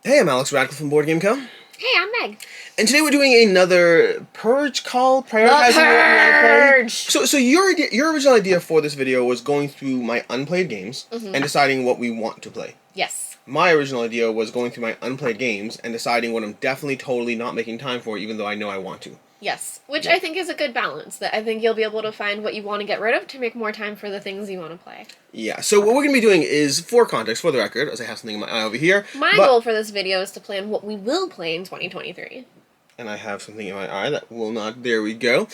Hey, I'm Alex Radcliffe from Board Game Co. Hey, I'm Meg. And today we're doing another Purge call, prioritizing what we want to play. So your original idea for this video was going through my unplayed games and deciding what we want to play. Yes. My original idea was going through my unplayed games and deciding what I'm definitely totally not making time for, even though I know I want to. Yes, which I think is a good balance. That I think you'll be able to find what you want to get rid of to make more time for the things you want to play. Yeah, so what we're going to be doing is, for context, for the record, as I have something in my eye over here. My goal for this video is to plan what we will play in 2023. And I have something in my eye that will not. There we go.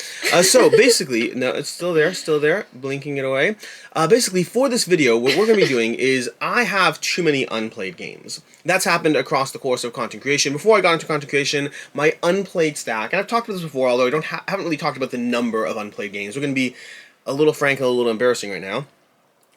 So basically, no, it's still there, blinking it away. Basically, for this video, what we're going to be doing is I have too many unplayed games. That's happened across the course of content creation. Before I got into content creation, my unplayed stack, and I've talked about this before, although I haven't really talked about the number of unplayed games. We're going to be a little frank and a little embarrassing right now.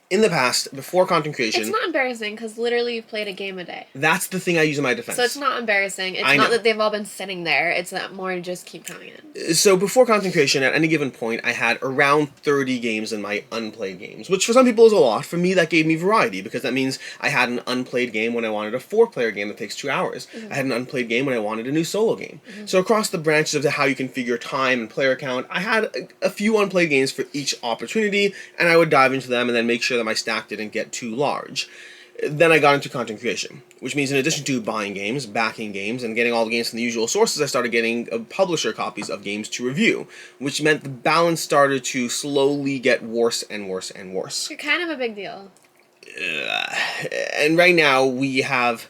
In the past, before content creation... It's not embarrassing, because literally you've played a game a day. That's the thing I use in my defense. So it's not embarrassing. It's not that they've all been sitting there. It's that more just keep coming in. So before content creation, at any given point, I had around 30 games in my unplayed games, which for some people is a lot. For me, that gave me variety, because that means I had an unplayed game when I wanted a 4-player game that takes 2 hours. I had an unplayed game when I wanted a new solo game. So across the branches of how you configure time and player count, I had a few unplayed games for each opportunity, and I would dive into them and then make sure that my stack didn't get too large. Then I got into content creation, which means in addition to buying games, backing games, and getting all the games from the usual sources, I started getting publisher copies of games to review, which meant the balance started to slowly get worse and worse and worse. You're kind of a big deal. And right now we have...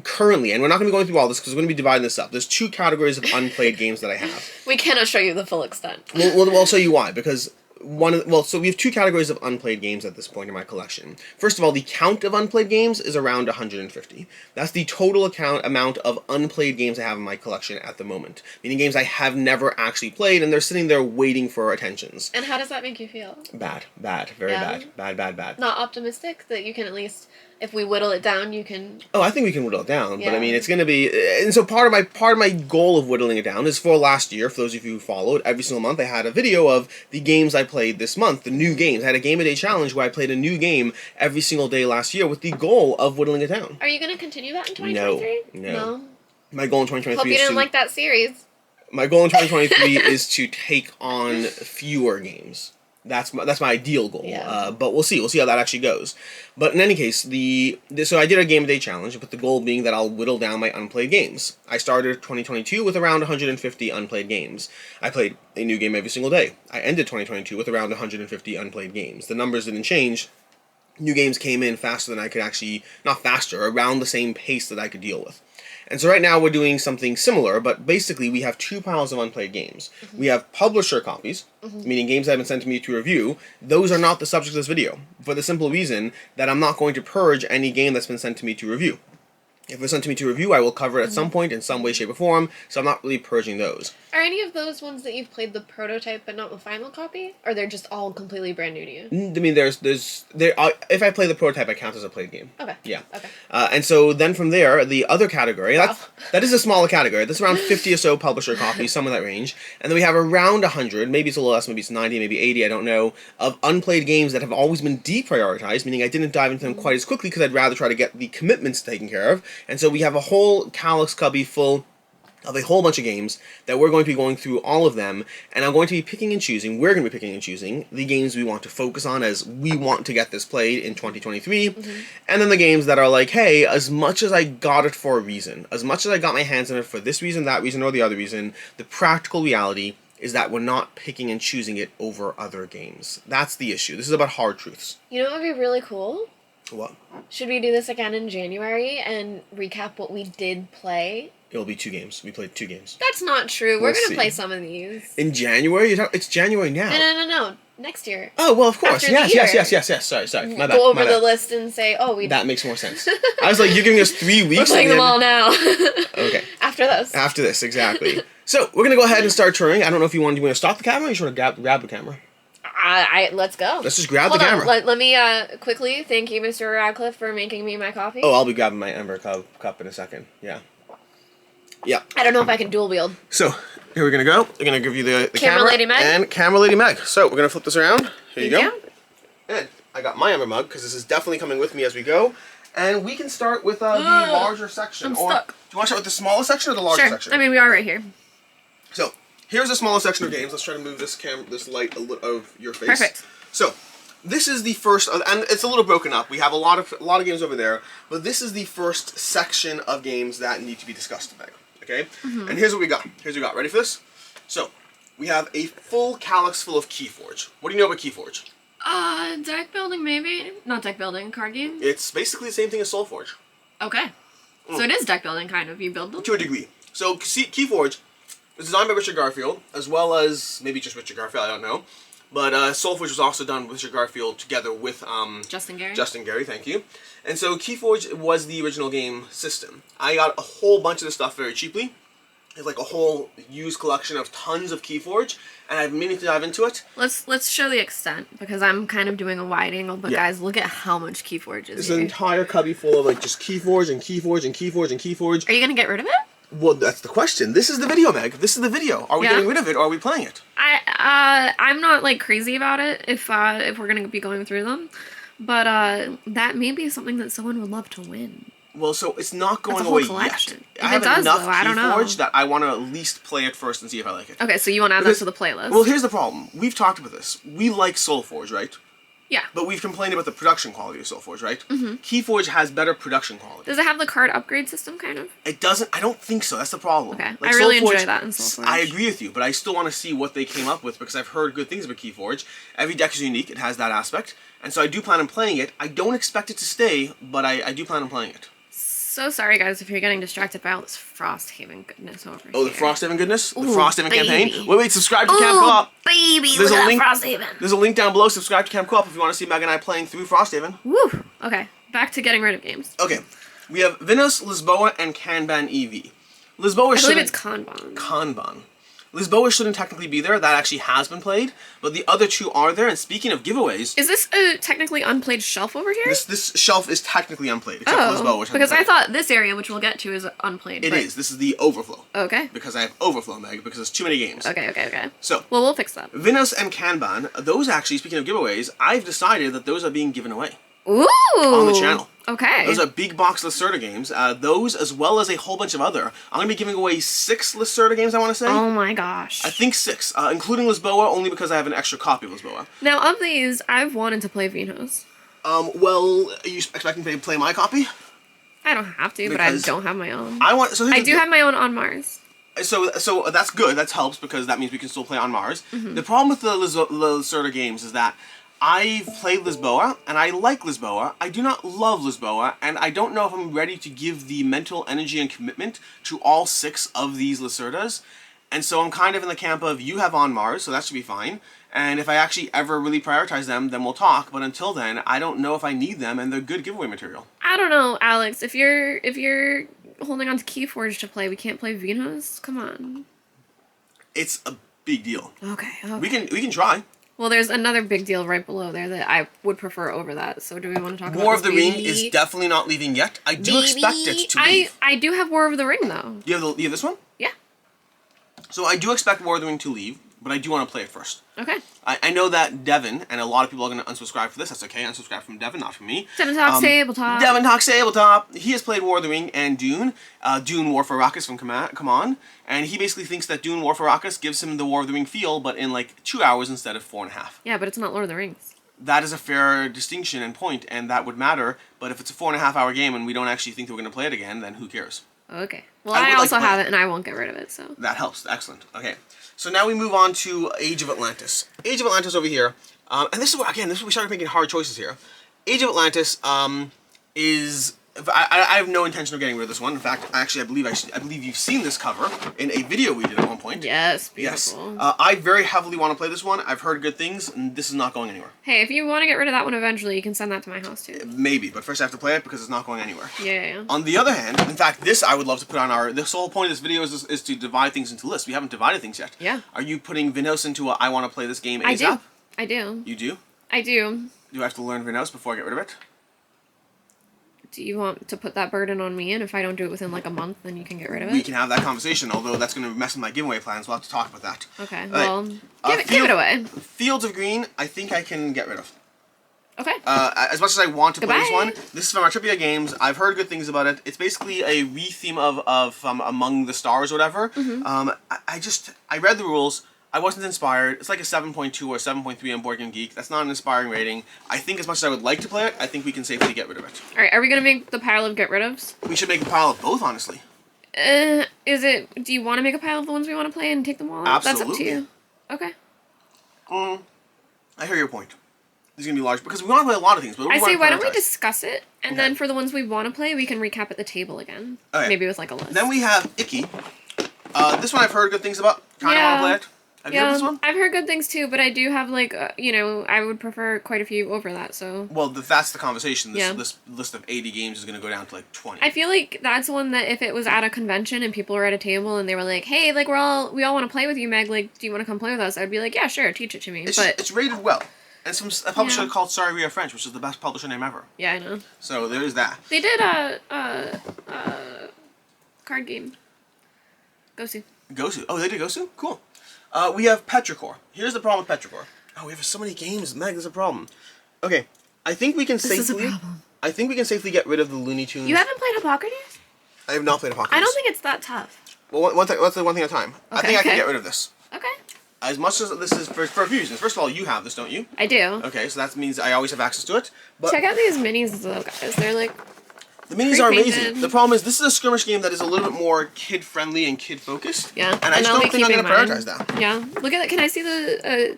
currently, and we're not going to be going through all this because we're going to be dividing this up. There's 2 categories of unplayed games that I have. We cannot show you the full extent. Well, I'll show you why, because... so we have 2 categories of unplayed games at this point in my collection. First of all, the count of unplayed games is around 150. That's the total amount of unplayed games I have in my collection at the moment. Meaning games I have never actually played, and they're sitting there waiting for attentions. And how does that make you feel? Bad. Very bad. Not optimistic that you can at least, if we whittle it down, you can... Oh, I think we can whittle it down, but I mean, it's going to be... And so part of my goal of whittling it down is for last year, for those of you who followed, every single month I had a video of the games I played this month, the new games. I had a game a day challenge where I played a new game every single day last year with the goal of whittling it down. Are you going to continue that in 2023? No. My goal in 2023 Hope you didn't like that series. My goal in 2023 is to take on fewer games. That's my ideal goal. Yeah. But we'll see. We'll see how that actually goes. But in any case, so I did a game a day challenge, with the goal being that I'll whittle down my unplayed games. I started 2022 with around 150 unplayed games. I played a new game every single day. I ended 2022 with around 150 unplayed games. The numbers didn't change. New games came in faster than I could actually, not faster, around the same pace that I could deal with. And so right now we're doing something similar, but basically we have 2 piles of unplayed games. We have publisher copies, meaning games that have been sent to me to review. Those are not the subject of this video, for the simple reason that I'm not going to purge any game that's been sent to me to review. If it's sent to me to review, I will cover it at some point in some way, shape, or form, so I'm not really purging those. Are any of those ones that you've played the prototype but not the final copy? Or they're just all completely brand new to you? I mean, if I play the prototype, I count as a played game. Okay. Yeah. Okay. And so then from there, the other category, that is a smaller category. That's around 50 or so publisher copies, some of that range. And then we have around 100, maybe it's a little less, maybe it's 90, maybe 80, I don't know, of unplayed games that have always been deprioritized, meaning I didn't dive into them quite as quickly because I'd rather try to get the commitments taken care of. And so we have a whole Calyx cubby full of a whole bunch of games that we're going to be going through all of them, and I'm going to be picking and choosing, we're going to be picking and choosing the games we want to focus on as we want to get this played in 2023, and then the games that are like, hey, as much as I got it for a reason, as much as I got my hands on it for this reason, that reason, or the other reason, the practical reality is that we're not picking and choosing it over other games. That's the issue. This is about hard truths. You know what would be really cool? What? Should we do this again in January and recap what we did play? It'll be 2 games. We played 2 games. That's not true. We're going to play some of these. In January? It's January now. No. Next year. Oh, well, of course. After Yes. Sorry. My bad. Go over the list and say, That makes more sense. I was like, you're giving us 3 weeks. We're playing them all now. Okay. After this, exactly. So, we're going to go ahead and start touring. I don't know if you want to stop the camera or you want to grab the camera. Let's go. Let's just grab the camera. Let me quickly thank you, Mr. Radcliffe, for making me my coffee. Oh, I'll be grabbing my Ember cup in a second. Yeah. I don't know if I can dual wield. So, here we're going to go. We're going to give you the Camera Lady Meg. And Camera Lady Meg. So, we're going to flip this around. Here you go. Yeah. And I got my Ember mug, because this is definitely coming with me as we go. And we can start with the larger section. I'm or stuck. Do you want to start with the smallest section or the larger section? I mean, we are right here. So, here's the smallest section of games. Let's try to move this this light of your face. Perfect. So, this is the first, and it's a little broken up. We have a lot of games over there, but this is the first section of games that need to be discussed today. Okay? And here's what we got. Ready for this? So, we have a full calyx full of Keyforge. What do you know about Keyforge? Deck building maybe? Not deck building, card game? It's basically the same thing as Soulforge. Okay. So it is deck building, kind of. You build them? To a degree. So, Keyforge was designed by Richard Garfield, as well as, maybe just Richard Garfield, I don't know. But Soulforge was also done with Richard Garfield together with Justin Gary. Justin Gary, thank you. And so Keyforge was the original game system. I got a whole bunch of this stuff very cheaply. It's like a whole used collection of tons of Keyforge, and I've been meaning to dive into it. Let's show the extent, because I'm kind of doing a wide angle, but guys, look at how much Keyforge is It's here. an entire cubby full of like just Keyforge and Keyforge and Keyforge and Keyforge. Are you gonna get rid of it? Well, that's the question. This is the video, Meg. This is the video. Are we getting rid of it or are we playing it? I'm not like crazy about it if we're gonna be going through them, but that may be something that someone would love to win. Well, so it's not going That's a away whole collection. yet. If I have it does, enough though, I don't know. Keyforge that I want to at least play it first and see if I like it. Okay, so you want to add that to the playlist? Well, here's the problem. We've talked about this. We like Soulforge, right? Yeah. But we've complained about the production quality of Soulforge, right? Keyforge has better production quality. Does it have the card upgrade system, kind of? It doesn't. I don't think so. That's the problem. Okay. Like, I really Soulforge, enjoy that in Soulforge. I agree with you, but I still want to see what they came up with because I've heard good things about Keyforge. Every deck is unique. It has that aspect. And so I do plan on playing it. I don't expect it to stay, but I do plan on playing it. So sorry, guys, if you're getting distracted by all this Frosthaven goodness over here. Oh, the Frosthaven goodness? The Ooh, Frosthaven baby. campaign? Wait, subscribe to Camp Co-op. Baby, There's look a at link- Frosthaven. There's a link down below. Subscribe to Camp Co-op if you want to see Meg and I playing through Frosthaven. Woo. Okay, back to getting rid of games. Okay, we have Venus, Lisboa, and Kanban EV. Lisboa I believe shouldn't... it's Kanban. Kanban. Lisboa shouldn't technically be there. That actually has been played, but the other two are there. And speaking of giveaways, Is this a technically unplayed shelf over here? this shelf is technically unplayed, except for Lisboa, which because I hasn't thought this area, which we'll get to, is unplayed. played. It but- is. This is the overflow. Okay. Because I have overflow, Meg, because there's too many games. Okay. So, Well, we'll fix that. Venus and Kanban, those actually, speaking of giveaways, I've decided that those are being given away Ooh. on the channel. Okay. Those are big box Lacerda games. Those, as well as a whole bunch of other. I'm going to be giving away 6 Lacerda games, I want to say. Oh my gosh. I think 6, including Lisboa, only because I have an extra copy of Lisboa. Now, of these, I've wanted to play Venus. Well, are you expecting me to play my copy? I don't have to, but I Because don't have my own. I do have my own on Mars. So that's good. That helps because that means we can still play on Mars. Mm-hmm. The problem with the Lacerda games is that I've played Lisboa, and I like Lisboa. I do not love Lisboa, and I don't know if I'm ready to give the mental energy and commitment to all 6 of these Lacerdas. And so I'm kind of in the camp of, you have on Mars, so that should be fine. And if I actually ever really prioritize them, then we'll talk. But until then, I don't know if I need them, and they're good giveaway material. I don't know, Alex. If you're holding on to Keyforge to play, we can't play Venus? Come on. It's a big deal. Okay. We can try. Well, there's another big deal right below there that I would prefer over that. So do we want to talk about War of this, the Ring baby? is definitely not leaving yet. I do expect it to leave. I do have War of the Ring, though. You have this one? Yeah. So I do expect War of the Ring to leave, but I do want to play it first. Okay. I know that Devon, and a lot of people are going to unsubscribe for this. That's okay. Unsubscribe from Devon, not from me. Devon Talks Tabletop. Devon Talks Tabletop. He has played War of the Ring and Dune. Dune War for Arrakis from Come On. And he basically thinks that Dune War for Arrakis gives him the War of the Ring feel, but in like 2 hours instead of 4.5. Yeah, but it's not Lord of the Rings. That is a fair distinction and point, and that would matter. But if it's a 4.5 hour game and we don't actually think that we're going to play it again, then who cares? Okay. Well, I would I like also to play have it. it, and I won't get rid of it, so. That helps. Excellent. Okay. So now we move on to Age of Atlantis. Age of Atlantis over here. And this is where, again, we started making hard choices here. Age of Atlantis is... I have no intention of getting rid of this one. In fact, actually, I believe you've seen this cover in a video we did at one point. Yes, Yes. beautiful. I very heavily want to play this one. I've heard good things, and this is not going anywhere. Hey, if you want to get rid of that one eventually, you can send that to my house, too. Maybe, but first I have to play it because it's not going anywhere. Yeah. On the other hand, in fact, this I would love to put on our... This whole point of this video is to divide things into lists. We haven't divided things yet. Yeah. Are you putting Vinos into a I want to play this game ASAP? I do. You do? I do. Do I have to learn Vinos before I get rid of it? Do you want to put that burden on me, and if I don't do it within like a month, then you can get rid of it? We can have that conversation, although that's going to mess with my giveaway plans. We'll have to talk about that. Okay, All well, right. give it away. Fields of Green, I think I can get rid of. Okay. As much as I want to play this Goodbye. one, this is from our AAA Games. I've heard good things about it. It's basically a re-theme of Among the Stars or whatever. I read the rules. I wasn't inspired. It's like a 7.2 or 7.3 on Board Game Geek. That's not an inspiring rating. I think as much as I would like to play it, I think we can safely get rid of it. All right. Are we gonna make the pile of get rid ofs? We should make a pile of both, honestly. Is it? Do you want to make a pile of the ones we want to play and take them all out? Absolutely. That's up to you. Okay. I hear your point. There's gonna be large because we want to play a lot of things. But I say, why don't we prioritize? discuss it, and then for the ones we want to play, we can recap at the table again. Okay. Maybe with like a list. Then we have Icky. This one I've heard good things about. Kind of want to play it. Have you heard this one? I've heard good things too, but I do have like I would prefer quite a few over that. So. Well, that's the conversation. This list of 80 games is going to go down to like 20. I feel like that's one that if it was at a convention and people were at a table and they were like, "Hey, like we all want to play with you, Meg. Like, do you want to come play with us?" I'd be like, "Yeah, sure, teach it to me." It's rated well. And it's from a publisher called Sorry We Are French, which is the best publisher name ever. Yeah, I know. So there is that. They did a card game. Gosu. Gosu. Oh, they did Gosu? Cool. We have Petrichor. Here's the problem with Petrichor. Oh, we have so many games. Meg, there's a problem. Okay, I think we can This is a problem. I think we can safely get rid of the Looney Tunes. You haven't played Hippocrates? I have not played Apocalypse. I don't think it's that tough. Well, what's the one thing at a time? I think I can get rid of this. Okay. As much as this is for a few reasons. First of all, you have this, don't you? I do. Okay, so that means I always have access to it. But Check out these minis though, guys. They're like the minis are amazing. pre-painted. The problem is this is a skirmish game that is a little bit more kid-friendly and kid-focused. yeah. And I just I'll don't be think I'm going to keeping prioritize mine. that. Yeah. Look at that. Can I see the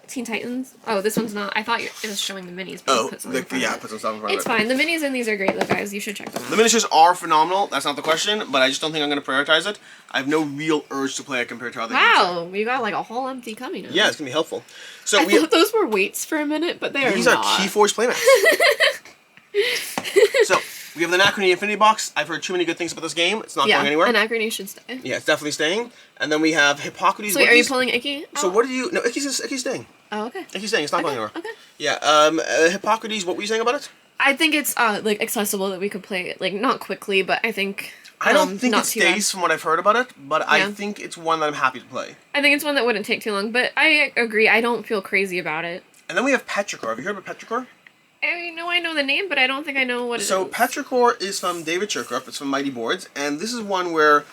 Teen Titans? Oh, this one's not. I thought it was showing the minis. But Oh, put something in front of it. put some stuff in front It's of it. fine. The minis in these are great, though, guys. You should check them out. The miniatures are phenomenal. That's not the question, but I just don't think I'm going to prioritize it. I have no real urge to play it compared to other games. Wow, we got like a whole empty coming up. Yeah, it's going to be helpful. So I thought those were weights for a minute, but they are these not. are Keyforge playmats. So, we have the Anachrony Infinity Box. I've heard too many good things about this game. It's not going anywhere. Anachrony should stay. Yeah, it's definitely staying. And then we have Hippocrates. So, are you pulling Icky? So what do you... No, Icky's staying. Oh, okay. Icky's staying. It's not going anywhere. Okay. Yeah, Hippocrates, what were you saying about it? I think it's like accessible that we could play it, like not quickly, but I think I don't think not it too bad. stays from what I've heard about it, but I think it's one that I'm happy to play. I think it's one that wouldn't take too long, but I agree. I don't feel crazy about it. And then we have Petrichor. Have you heard about Petrichor? I know the name, but I don't think I know what it is. So Petrichor is from David Chirkrup. It's from Mighty Boards, and this is one where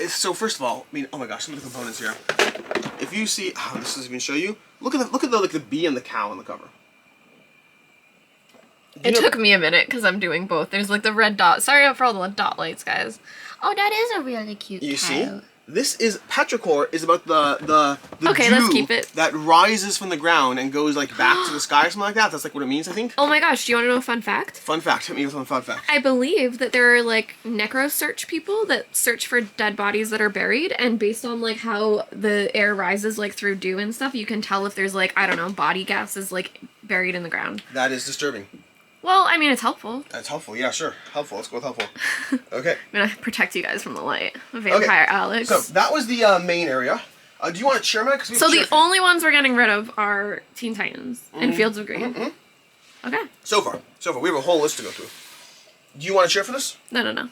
so first of all, I mean, oh my gosh, some of the components here. If you see, this doesn't even show you. Look at the bee and the cow on the cover. It took me a minute because I'm doing both. There's like the red dot. Sorry for all the dot lights, guys. Oh, that is a really cute You cow. see? This is Petrichor is about the Okay, dew let's keep it. that rises from the ground and goes like back to the sky or something like that. That's like what it means, I think. Oh my gosh, do you want to know a fun fact? Fun fact. Hit me with one fun fact. I believe that there are like necro search people that search for dead bodies that are buried, and based on like how the air rises like through dew and stuff, you can tell if there's like, I don't know, body gases like buried in the ground. That is disturbing. Well, I mean, it's helpful. That's helpful. Yeah, sure. Helpful. Let's go with helpful. Okay. I'm gonna protect you guys from the light. Vampire Alex. So that was the main area. Do you want to cheer, Meg? So the only ones we're getting rid of are Teen Titans and Fields of Green. Okay. So far. We have a whole list to go through. Do you want to cheer for this? No.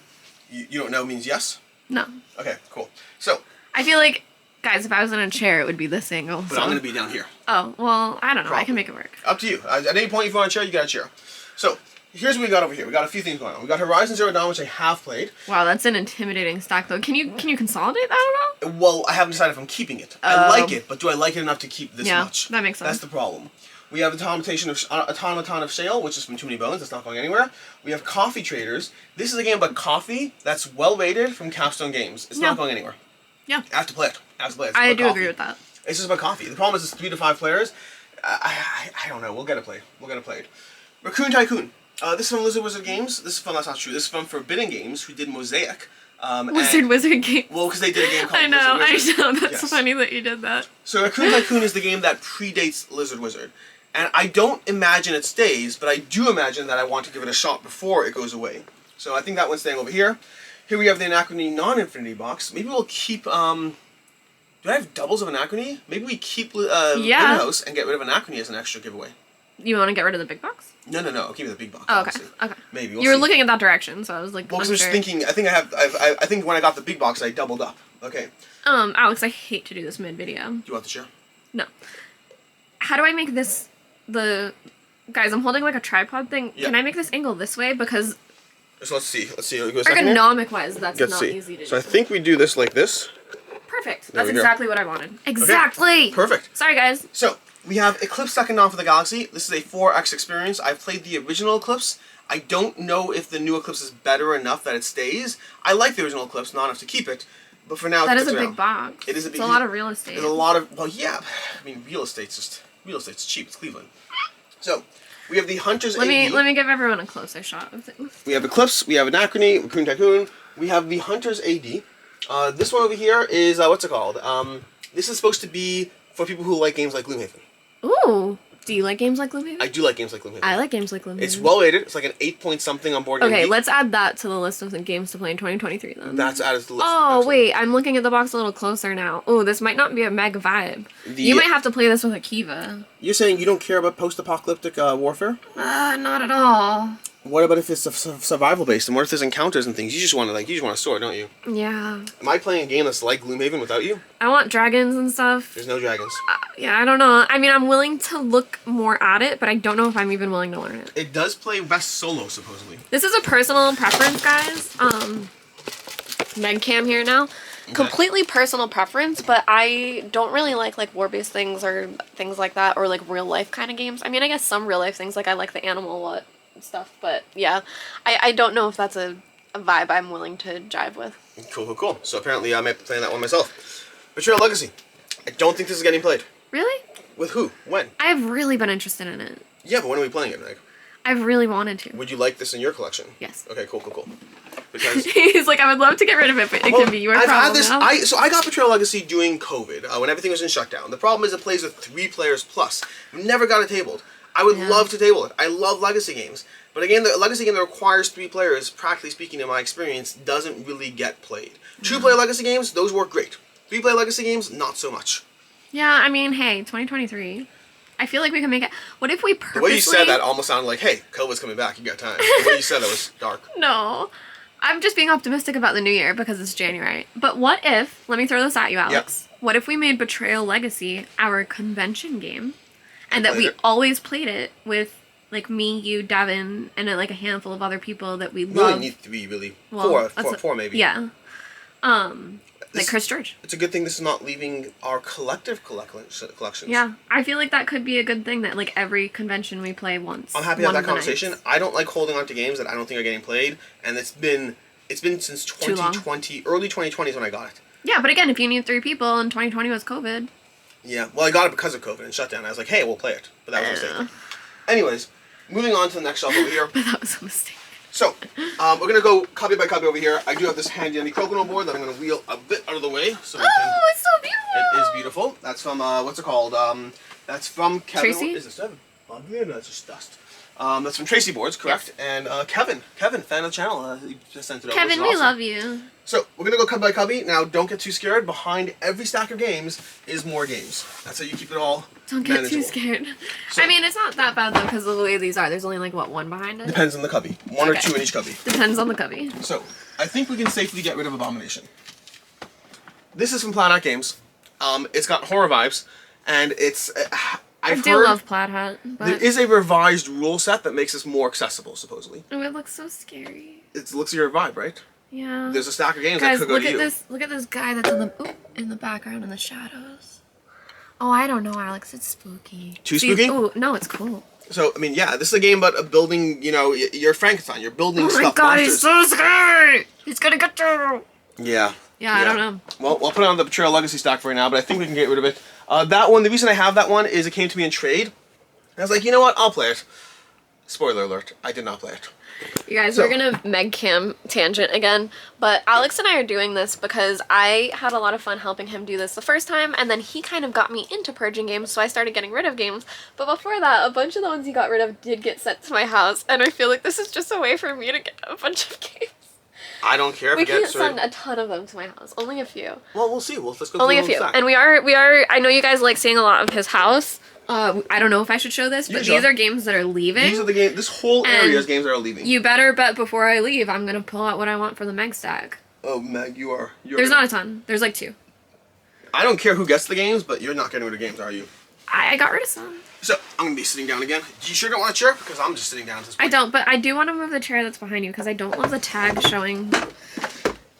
You don't know means yes? No. Okay, cool. So. I feel like, guys, if I was in a chair, it would be this angle. But I'm going to be down here. Oh, well, I don't know. I can make it work. Up to you. At any point, if you want to cheer, you got to cheer. So, here's what we got over here. We got a few things going on. We got Horizon Zero Dawn, which I have played. Wow, that's an intimidating stack, though. Can you consolidate that at all? Well, I haven't decided if I'm keeping it. I like it, but do I like it enough to keep this much? Yeah, that makes sense. That's the problem. We have Automaton of Shale, which is from Too Many Bones. That's not going anywhere. We have Coffee Traders. This is a game about coffee that's well rated from Capstone Games. It's not going anywhere. Yeah. I have to play it. I do agree with that. It's just about coffee. The problem is it's 3 to 5 players. I don't know. We'll get it played. Raccoon Tycoon. This is from Lizard Wizard Games. That's not true. This is from Forbidden Games, who did Mosaic. Wizard Games. Well, because they did a game called I know. Wizard. That's funny that you did that. So Raccoon Tycoon is the game that predates Lizard Wizard. And I don't imagine it stays, but I do imagine that I want to give it a shot before it goes away. So I think that one's staying over here. Here we have the Anachrony non-Infinity Box. Maybe we'll keep, do I have doubles of Anachrony? Maybe we keep In-House and get rid of Anachrony as an extra giveaway. You want to get rid of the big box? No. I'll keep it the big box. Oh, obviously. Okay. Maybe. You were looking in that direction, so I was like, well, because I was just thinking, I think when I got the big box, I doubled up. Okay. Alex, I hate to do this mid-video. Do you want the chair? No. How do I make this Guys, I'm holding like a tripod thing. Yeah. Can I make this angle this way? Because So let's see. Let's see. Go a second here. ergonomic-wise, that's Let's not see. easy to do. So I think we do this like this. Perfect. There That's we go. exactly what I wanted. Exactly. Perfect. Sorry, guys. So we have Eclipse Second Dawn for the Galaxy. This is a 4X experience. I've played the original Eclipse. I don't know if the new Eclipse is better enough that it stays. I like the original Eclipse, not enough to keep it. But for now, That is a it's big around. box. It is a big. It's a lot of real estate. There's a lot of. Well, yeah. I mean, real estate's cheap. It's Cleveland. So we have the Hunters. Let AD. me give everyone a closer shot of things. We have Eclipse. We have Anachrony. Raccoon Tycoon. We have the Hunters AD. This one over here is what's it called? This is supposed to be for people who like games like Gloomhaven. Ooh. Do you like games like Gloomhaven? I do like games like Gloomhaven. I like games like Gloomhaven. It's well rated. It's like an 8 point something on board. Okay, let's add that to the list of the games to play in 2023 then. That's added to the list. Oh, Absolutely. wait, I'm looking at the box a little closer now. Oh, this might not be a mega vibe. You might have to play this with a Kiva. You're saying you don't care about post-apocalyptic warfare? Not at all. What about if it's survival based? And what if there's encounters and things? You just want a sword, don't you? Yeah. Am I playing a game that's like Gloomhaven without you? I want dragons and stuff. There's no dragons. Yeah, I don't know. I mean, I'm willing to look more at it, but I don't know if I'm even willing to learn it. It does play best solo, supposedly. This is a personal preference, guys. Megcam here now. Okay. Completely personal preference, but I don't really like war-based things or things like that, or like real-life kind of games. I mean, I guess some real-life things, like I like the animal stuff, but yeah. I don't know if that's a vibe I'm willing to jive with. Cool. So apparently I might be playing that one myself. Betrayal Legacy. I don't think this is getting played. Really? With who? When? I've really been interested in it. Yeah, but when are we playing it, Meg? I've really wanted to. Would you like this in your collection? Yes. Okay, cool. Because He's like, I would love to get rid of it, but it can be your I've problem had this. now. I got Betrayal Legacy during COVID when everything was in shutdown. The problem is it plays with 3 players plus. We never got it tabled. I would love to table it. I love Legacy games, but again, the Legacy game that requires 3 players, practically speaking, in my experience, doesn't really get played. 2-player Legacy games, those work great. 3-player Legacy games, not so much. Yeah, I mean, hey, 2023. I feel like we can make it. What if we purposely... The way you said that almost sounded like, hey, COVID's coming back, you got time. The way you said that was dark. No. I'm just being optimistic about the new year because it's January. But what if, let me throw this at you, Alex. Yep. What if we made Betrayal Legacy our convention game, and that we always played it with, like, me, you, Devon, and like a handful of other people that we love. We only need 3, really. Well, 4 maybe. Yeah. Like Chris George. It's a good thing this is not leaving our collective collections. Yeah, I feel like that could be a good thing that like every convention we play once. I'm happy to have that conversation. I don't like holding on to games that I don't think are getting played, and it's been since 2020, early 2020 is when I got it. Yeah, but again, if you need 3 people and 2020 was COVID. Yeah, well, I got it because of COVID and shutdown. I was like, hey, we'll play it, but that was a mistake. Anyways, moving on to the next shelf over here. But that was a mistake. So, we're going to go copy by copy over here. I do have this handy dandy Crocono board that I'm going to wheel a bit out of the way. So it's so beautiful! It is beautiful. That's from, what's it called? That's from Kevin. Tracy? What is this, Devon? Oh, yeah, that's just dust. That's from Tracy Boards, correct? Yes. And Kevin, fan of the channel, he just sent it over. Kevin, we love you. So, we're going to go cubby by cubby. Now, don't get too scared. Behind every stack of games is more games. That's how you keep it all Don't get too scared. So, I mean, it's not that bad, though, because of the way these are. There's only, like, what, 1 behind it? Depends on the cubby. 1 or 2 in each cubby. Depends on the cubby. So, I think we can safely get rid of Abomination. This is from Plaid Hat Games. It's got horror vibes, and it's... I do love Plaid Hat, but... There is a revised rule set that makes this more accessible, supposedly. Oh, it looks so scary. It looks like your vibe, right? Yeah. There's a stack of games Guys, that could go to you. Look at this guy that's in the background in the shadows. Oh, I don't know, Alex. It's spooky. Too spooky? Oh, no, it's cool. So, I mean, yeah, this is a game about building, you know, you're Frankenstein. You're building stuff. Oh my god, he's so scary! He's gonna get you! Yeah. Yeah, I don't know. Well, we'll put it on the Betrayal Legacy stack for right now, but I think we can get rid of it. That one, the reason I have that one is it came to me in trade. I was like, you know what? I'll play it. Spoiler alert, I did not play it. You guys, we're gonna Megcam tangent again, but Alex and I are doing this because I had a lot of fun helping him do this the first time, and then he kind of got me into purging games, so I started getting rid of games. But before that, a bunch of the ones he got rid of did get sent to my house, and I feel like this is just a way for me to get a bunch of games. I don't care if we can't send a ton of them to my house, only a few. Well, we'll see. Let's go only a few. And we are, I know you guys like seeing a lot of his house. I don't know if I should show this, but these are games that are leaving. These are the games. This whole area is games that are leaving. You better bet before I leave, I'm gonna pull out what I want for the Meg stack. Oh, Meg, you're There's not a ton. There's like 2. I don't care who gets the games, but you're not getting rid of games, are you? I got rid of some. So, I'm going to be sitting down again. You sure don't want to chirp? Because I'm just sitting down at this point. I don't, but I do want to move the chair that's behind you because I don't love the tag showing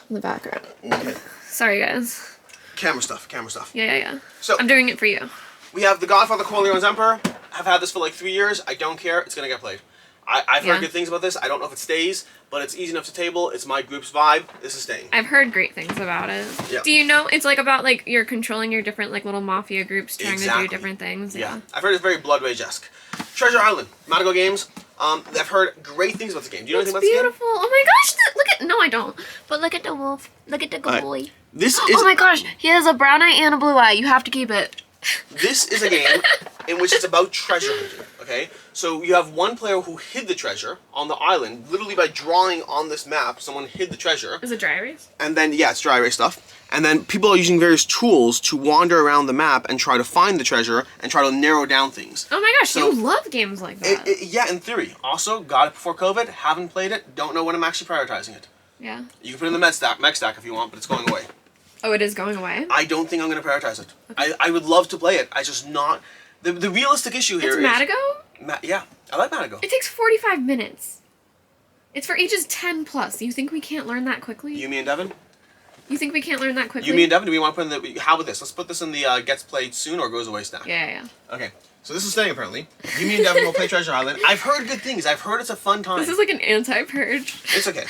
in the background. Okay. Sorry, guys. Camera stuff. Yeah. So, I'm doing it for you. we have The Godfather Corleone's Emperor. I've had this for like 3 years. I don't care. It's going to get played. I've heard good things about this. I don't know if it stays, but it's easy enough to table. It's my group's vibe. This is staying. I've heard great things about it. Yeah. Do you know it's like about like you're controlling your different like little mafia groups trying to do different things? Yeah. I've heard it's very Blood Rage-esque. Treasure Island, Matago Games. I've heard great things about this game. Do you know anything about this game? Beautiful. Oh my gosh! Look at no, I don't. But look at the wolf. Look at the good boy. This is. Oh my gosh! He has a brown eye and a blue eye. You have to keep it. This is a game in which it's about treasure hunting, okay? So you have one player who hid the treasure on the island, literally by drawing on this map, someone hid the treasure. Is it dry erase? And then, yeah, it's dry erase stuff. And then people are using various tools to wander around the map and try to find the treasure and try to narrow down things. Oh my gosh, So- you love games like that. Yeah, in theory. Also, got it before COVID, haven't played it, don't know when I'm actually prioritizing it. Yeah. You can put it in the mech stack if you want, but it's going away. Oh, it is going away? I don't think I'm going to prioritize it. Okay. I would love to play it. I just not... The realistic issue here It's is... Matago? Yeah, I like Matago. It takes 45 minutes. It's for ages 10 plus. You think we can't learn that quickly? You, me, and Devon? You think we can't learn that quickly? You, me, and Devon? Do we want to put in the... How about this? Let's put this in the gets played soon or goes away stack. Yeah. Okay, so this is staying apparently. You, me, and Devon will play Treasure Island. I've heard good things. I've heard it's a fun time. This is like an anti-purge. It's okay.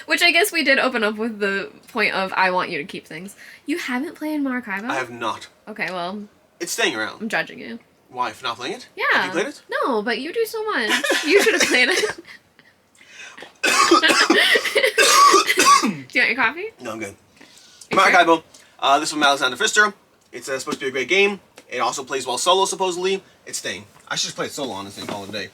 Which I guess we did open up with the point of I want you to keep things. You haven't played Maracaibo? I have not. Okay, well, It's staying around. I'm judging you. Why, for not playing it? Yeah. Have you played it? No, but you do so much. You should have played it. Do you want your coffee? No, I'm good. You Maracaibo. This is from Alexander Pfister. It's supposed to be a great game. It also plays well solo, supposedly. It's staying. I should just play it solo on this thing, call it a day.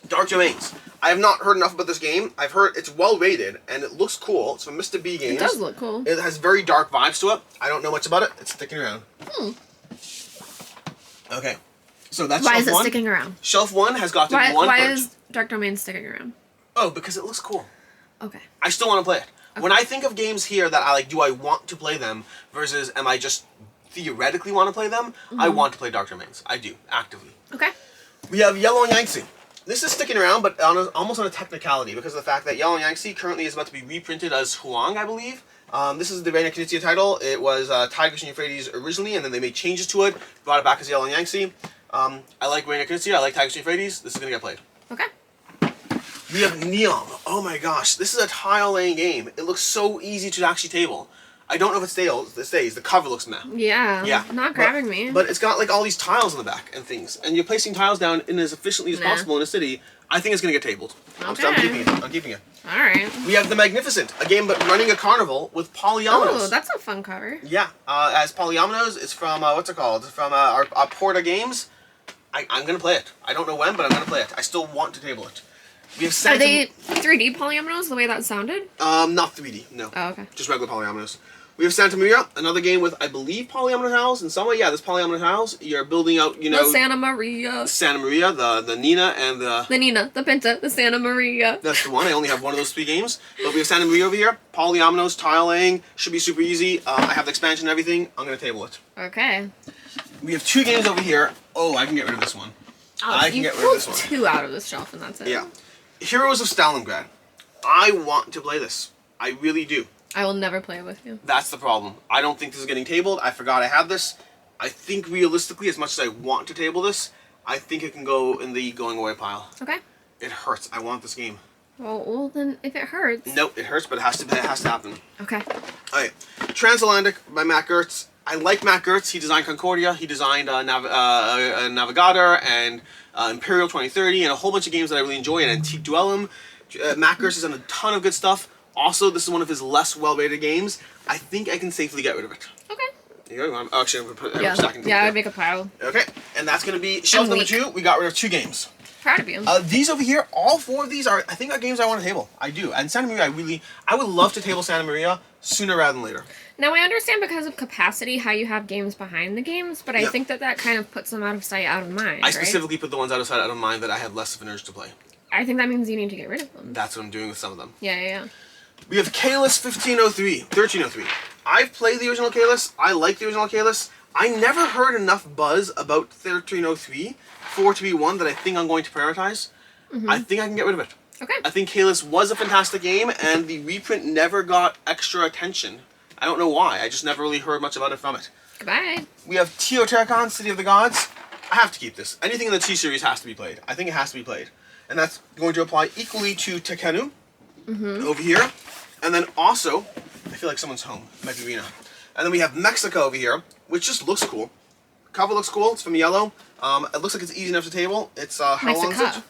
Dark Domains. I have not heard enough about this game. I've heard it's well rated, and it looks cool. It's from Mr. B Games. It does look cool. It has very dark vibes to it. I don't know much about it. It's sticking around. Okay. So that's Why shelf is it one. sticking around? Shelf one has got to be one Why purge. is Dark Domain sticking around? Oh, because it looks cool. Okay. I still want to play it. Okay. When I think of games here that I like, do I want to play them versus am I just theoretically want to play them? I want to play Dark Domains. I do, actively. Okay. We have Yellow and Yangtze. This is sticking around, but almost on a technicality because of the fact that Yellow and Yangtze currently is about to be reprinted as Huang, I believe. This is the Reina Knizia title. It was Tigris and Euphrates originally, and then they made changes to it, brought it back as Yellow and Yangtze. I like Reina Knizia. I like Tigris and Euphrates. This is going to get played. Okay. We have Neom. Oh my gosh, this is a tile-laying game. It looks so easy to actually table. I don't know if it stays. The cover looks meh. Yeah. Not grabbing me. But it's got like all these tiles on the back and things, and you're placing tiles down in as efficiently as possible in a city. I think it's gonna get tabled. Okay. I'm keeping it. I'm keeping it. All right. We have The Magnificent, a game but running a carnival with polyominoes. Oh, that's a fun cover. Yeah, as polyominoes, it's from what's it called? It's from our Porta Games. I'm gonna play it. I don't know when, but I'm gonna play it. I still want to table it. We have Are they 3D polyominoes the way that sounded? Not 3D. No. Oh, okay. Just regular polyominoes. We have Santa Maria, another game with, I believe, polyomino tiles in some way. Yeah, there's polyomino tiles. You're building out, you know... The Santa Maria. Santa Maria, the Nina, and the... The Nina, the Pinta, the Santa Maria. That's the one. I only have one of those 3 games. But we have Santa Maria over here. Polyominoes, tile laying. Should be super easy. I have the expansion and everything. I'm going to table it. Okay. We have 2 games over here. Oh, I can get rid of this one. Oh, I can get rid of this one. 2 out of this shelf and that's it. Yeah. Heroes of Stalingrad. I want to play this. I really do. I will never play it with you. That's the problem. I don't think this is getting tabled. I forgot I had this. I think realistically, as much as I want to table this, I think it can go in the going away pile. Okay. It hurts. I want this game. Well, then if it hurts. Nope, it hurts, but it has to happen. Okay. Alright. Transatlantic by Matt Gertz. I like Matt Gertz. He designed Concordia. He designed Navigator and Imperial 2030 and a whole bunch of games that I really enjoy, and Antique Duellum. Matt Gertz has done a ton of good stuff. Also, this is one of his less well-rated games. I think I can safely get rid of it. Okay. Here you go. Actually, I'm going to put it stacking. Yeah, I'd make a pile. Okay, and that's going to be shelf number 2. We got rid of 2 games. Proud of you. These over here, all 4 of these are, I think, are games I want to table. I do. And Santa Maria, I would love to table Santa Maria sooner rather than later. Now, I understand because of capacity how you have games behind the games, but I think that kind of puts them out of sight, out of mind, I specifically put the ones out of sight, out of mind that I had less of an urge to play. I think that means you need to get rid of them. That's what I'm doing with some of them. Yeah. We have Kalis 1303. I've played the original Kalis. I like the original Kalis. I never heard enough buzz about 1303 for it to be one that I think I'm going to prioritize. I think I can get rid of it. Okay. I think Kalis was a fantastic game, and the reprint never got extra attention. I don't know why. I just never really heard much about it from it. Goodbye. We have Teotihuacan, City of the Gods. I have to keep this. Anything in the T-Series has to be played. I think it has to be played. And that's going to apply equally to Tekenu over here. And then also, I feel like someone's home. It might be Rena. And then we have Mexico over here, which just looks cool. Cover looks cool. It's from yellow. It looks like it's easy enough to table. It's, how long is it?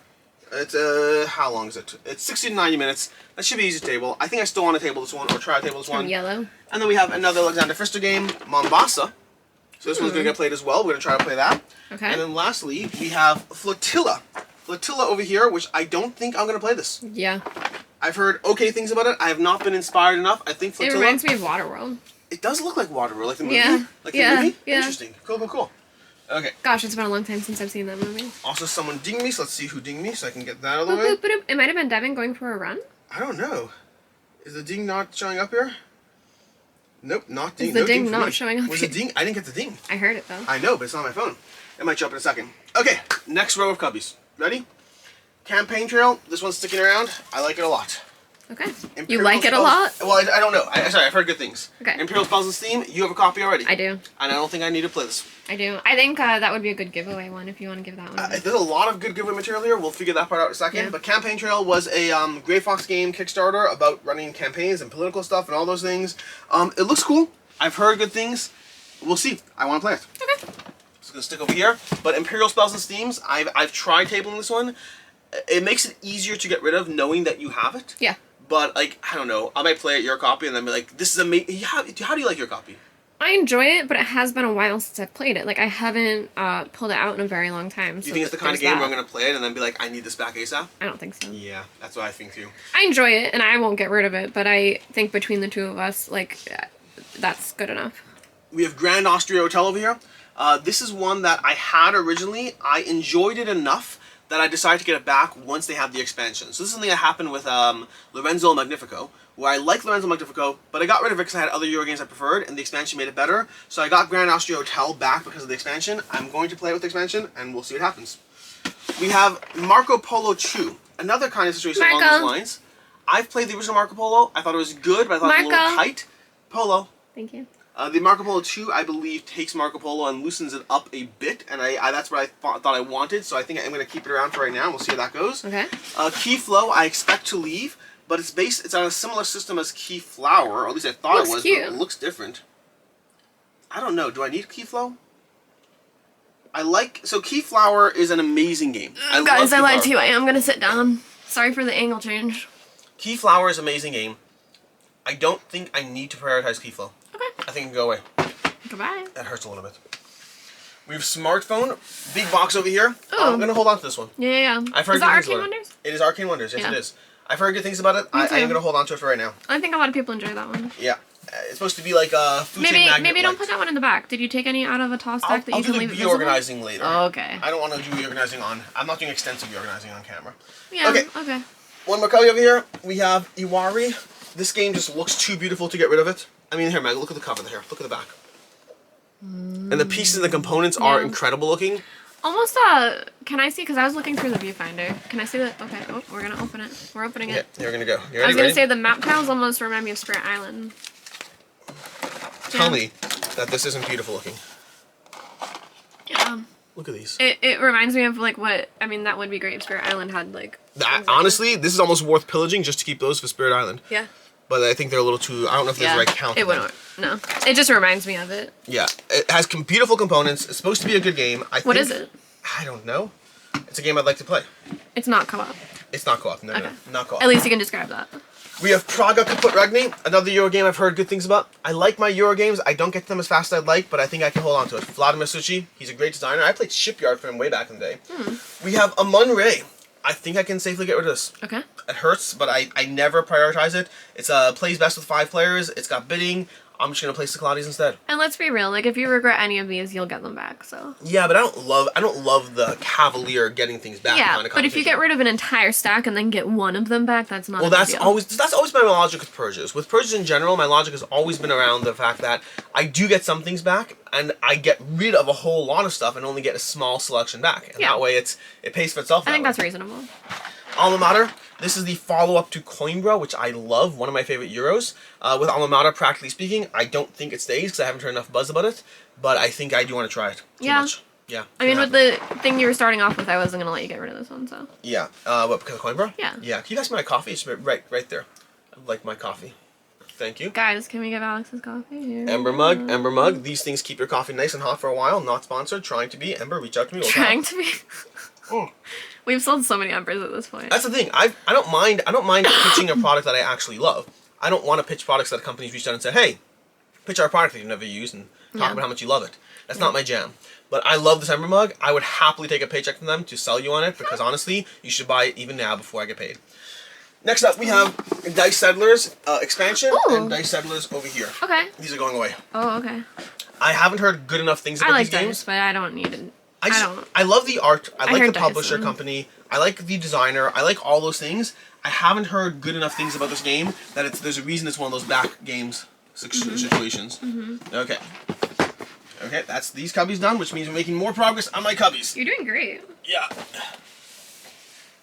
It's, how long is it? It's 60 to 90 minutes. That should be easy to table. I think I still want to table this one, or try to table this one. From yellow. And then we have another Alexander Pfister game, Mombasa. So this one's going to get played as well. We're going to try to play that. Okay. And then lastly, we have Flotilla. Flotilla over here, which I don't think I'm going to play this. Yeah. I've heard okay things about it. I have not been inspired enough. I think Flotilla... It reminds me of Waterworld. It does look like Waterworld, like the movie. Yeah. Like the movie? Yeah. Interesting. Cool. Okay. Gosh, it's been a long time since I've seen that movie. Also, someone dinged me, so let's see who dinged me, so I can get that out of the way. It might have been Devon going for a run. I don't know. Is the ding not showing up here? Nope, not ding. Is the no ding for not me. showing up? Was the ding? I didn't get the ding. I heard it though. I know, but it's not on my phone. It might show up in a second. Okay, next row of cubbies. Ready? Campaign Trail. This one's sticking around. I like it a lot. Okay. Imperial You like it a Spells- lot? Well, I don't know. Sorry, I've heard good things. Okay. Imperial Spells and Steam. You have a copy already. I do. And I don't think I need to play this. I do. I think that would be a good giveaway one if you want to give that one. There's a lot of good giveaway material here. We'll figure that part out in a second. Yeah. But Campaign Trail was a Grey Fox game Kickstarter about running campaigns and political stuff and all those things. It looks cool. I've heard good things. We'll see. I want to play it. Okay. Just gonna stick over here. But Imperial Spells and Steams, I've tried tabling this one. It makes it easier to get rid of knowing that you have it. Yeah. But like, I don't know. I might play it your copy and then be like, this is amazing. How do you like your copy? I enjoy it, but it has been a while since I've played it. Like, I haven't pulled it out in a very long time. Do you think it's the kind of game where I'm going to play it and then be like, I need this back ASAP? I don't think so. Yeah, that's what I think too. I enjoy it, and I won't get rid of it, but I think between the two of us, like, that's good enough. We have Grand Austria Hotel over here. This is one that I had originally. I enjoyed it enough that I decided to get it back once they had the expansion. So this is something that happened with Lorenzo Magnifico, where I like Lorenzo Magnifico, but I got rid of it because I had other Euro games I preferred, and the expansion made it better. So I got Grand Austria Hotel back because of the expansion. I'm going to play it with the expansion, and we'll see what happens. We have Marco Polo 2, another kind of situation along those lines. I've played the original Marco Polo. I thought it was good, but I thought it was a little tight. Polo. Thank you. The Marco Polo 2, I believe, takes Marco Polo and loosens it up a bit, and that's what I thought I wanted, so I think I'm going to keep it around for right now, and we'll see how that goes. Okay. Key Flow, I expect to leave, but it's on a similar system as Key Flower, or at least I thought it was, cute. but it looks different. I don't know, do I need Key Flow? So Key Flower is an amazing game. Guys, I lied to you. I am going to sit down. Sorry for the angle change. Key Flower is an amazing game. I don't think I need to prioritize Key Flow. Okay. I think it can go away. Goodbye. That hurts a little bit. We have Smartphone, big box over here. Ooh. I'm going to hold on to this one. Yeah. I've heard Is good that things Arcane about Wonders? It is Arcane Wonders, yes Yeah. it is. I've heard good things about it. I am going to hold on to it for right now. I think a lot of people enjoy that one. Yeah. It's supposed to be like a Food Maybe Magnet don't light. put that one in the back. Did you take any out of a toss deck that I'll you do can the leave it visible? reorganizing later. Oh, okay. I don't want to do reorganizing I'm not doing extensive reorganizing on camera. Yeah, Okay. One more copy over here. We have Iwari. This game just looks too beautiful to get rid of it. I mean, here, Meg, look at the cover here. Look at the back. And the pieces and the components are incredible looking. Almost, can I see? Because I was looking through the viewfinder. Can I see the, okay, oh, we're going to open it. We're opening it. Yeah, you're going to go. You I ready? was going to say the map tiles almost remind me of Spirit Island. Tell me that this isn't beautiful looking. Yeah. Look at these. It reminds me of, like, what, I mean, that would be great if Spirit Island had, like... Honestly, this is almost worth pillaging just to keep those for Spirit Island. Yeah. But I think they're a little too... I don't know if there's the right count. It wouldn't. No. It just reminds me of it. Yeah. It has beautiful components. It's supposed to be a good game. What is it? I don't know. It's a game I'd like to play. It's not co-op. It's not co-op. No, not co-op. At least you can describe that. We have Praga Kaput Regni, another Euro game I've heard good things about. I like my Euro games. I don't get them as fast as I'd like, but I think I can hold on to it. Vladimir Suchi, he's a great designer. I played Shipyard for him way back in the day. We have Amun Ray. I think I can safely get rid of this. Okay. It hurts, but I never prioritize it. It's plays best with 5 players. It's got bidding. I'm just gonna play Cyclades instead. And let's be real, like if you regret any of these, you'll get them back. So Yeah, but I don't love the cavalier getting things back yeah, kind of but if you get rid of an entire stack and then get one of them back, that's not. Well, a big that's deal. always been my logic with purges. With purges in general, my logic has always been around the fact that I do get some things back, and I get rid of a whole lot of stuff and only get a small selection back. And that way, it pays for itself. I think that's reasonable. Alma Mater. This is the follow-up to Coimbra, which I love, one of my favorite Euros. With Alma Mater, practically speaking, I don't think it stays because I haven't heard enough buzz about it, but I think I do want to try it. Too much. Yeah. I mean, with the thing you were starting off with, I wasn't going to let you get rid of this one, so. Yeah. What, because of Coimbra? Yeah. Yeah. Can you pass me my coffee? It's right there. I like my coffee. Thank you. Guys, can we give Alex his coffee? Here. Ember mug. These things keep your coffee nice and hot for a while. Not sponsored. Trying to be. Ember, reach out to me. Trying to be. We've sold so many Embers at this point. That's the thing. I don't mind pitching a product that I actually love. I don't want to pitch products that companies reach out and say, hey, pitch our product that you've never used and talk about how much you love it. That's not my jam. But I love this Ember mug. I would happily take a paycheck from them to sell you on it because honestly, you should buy it even now before I get paid. Next up, we have Dice Settlers expansion and Dice Settlers over here. Okay. These are going away. Oh, okay. I haven't heard good enough things about these games. Dice, but I don't need it. I love the art. I like the publisher Dyson. company. I like the designer. I like all those things. I haven't heard good enough things about this game that there's a reason it's one of those back games situations. Okay. Okay, that's these cubbies done, which means we're making more progress on my cubbies. You're doing great. Yeah.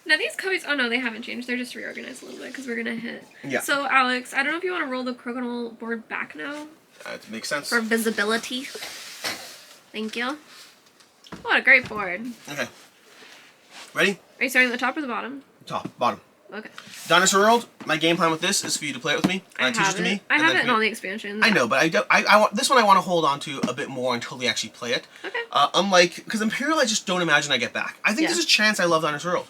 Now these cubbies, oh no, they haven't changed. They're just reorganized a little bit because we're going to hit. Yeah. So Alex, I don't know if you want to roll the crocodile board back now. That makes sense. For visibility. Thank you. What a great board. Okay. Ready? Are you starting at the top or the bottom? Top, bottom. Okay. Dinosaur World. My game plan with this is for you to play it with me. And teach it to me. I have it in all the expansions. I know, but I want this one. I want to hold on to a bit more until we actually play it. Okay. Unlike because Imperial, I just don't imagine I get back. I think Yeah. there's a chance I love Dinosaur World.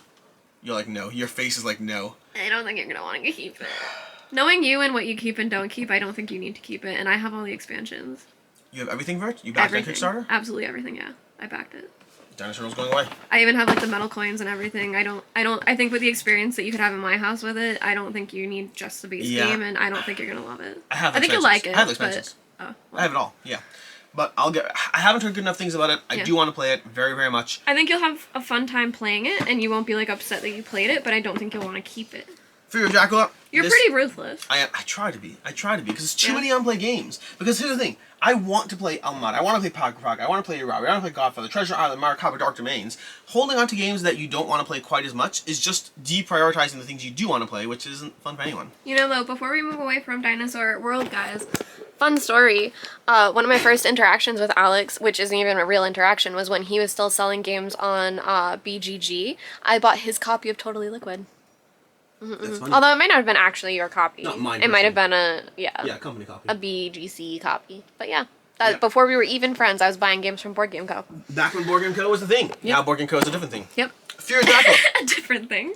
You're like no. Your face is like no. I don't think you're going to want to keep it. Knowing you and what you keep and don't keep, I don't think you need to keep it. And I have all the expansions. You have everything for it. You backed that Kickstarter. Absolutely everything. Yeah, I backed it. Dinosaur World's going away. I even have like the metal coins and everything. I think with the experience that you could have in my house with it, I don't think you need just the base game, and I don't think you're gonna love it. I think you'll like it. I have expansions. Well. I have it all. Yeah, but I haven't heard good enough things about it. I do want to play it very, very much. I think you'll have a fun time playing it, and you won't be like upset that you played it. But I don't think you'll want to keep it. Fear of Dracula. You're pretty ruthless. I try to be because it's too many unplayed games. Because here's the thing. I want to play Alma Mater. I want to play Prague. I want to play Robbery. I want to play Godfather, Treasure Island, Maracaibo, Dark Domains. Holding on to games that you don't want to play quite as much is just deprioritizing the things you do want to play, which isn't fun for anyone. You know, though, before we move away from Dinosaur World, guys, fun story. One of my first interactions with Alex, which isn't even a real interaction, was when he was still selling games on BGG. I bought his copy of Totally Liquid. Although it might not have been actually your copy. Not mine. It might have been a company copy. a BGC copy. But yeah, before we were even friends, I was buying games from Board Game Co. Back when Board Game Co was the thing. Yep. Now Board Game Co is a different thing. Yep. Fear of Dracula. A different thing.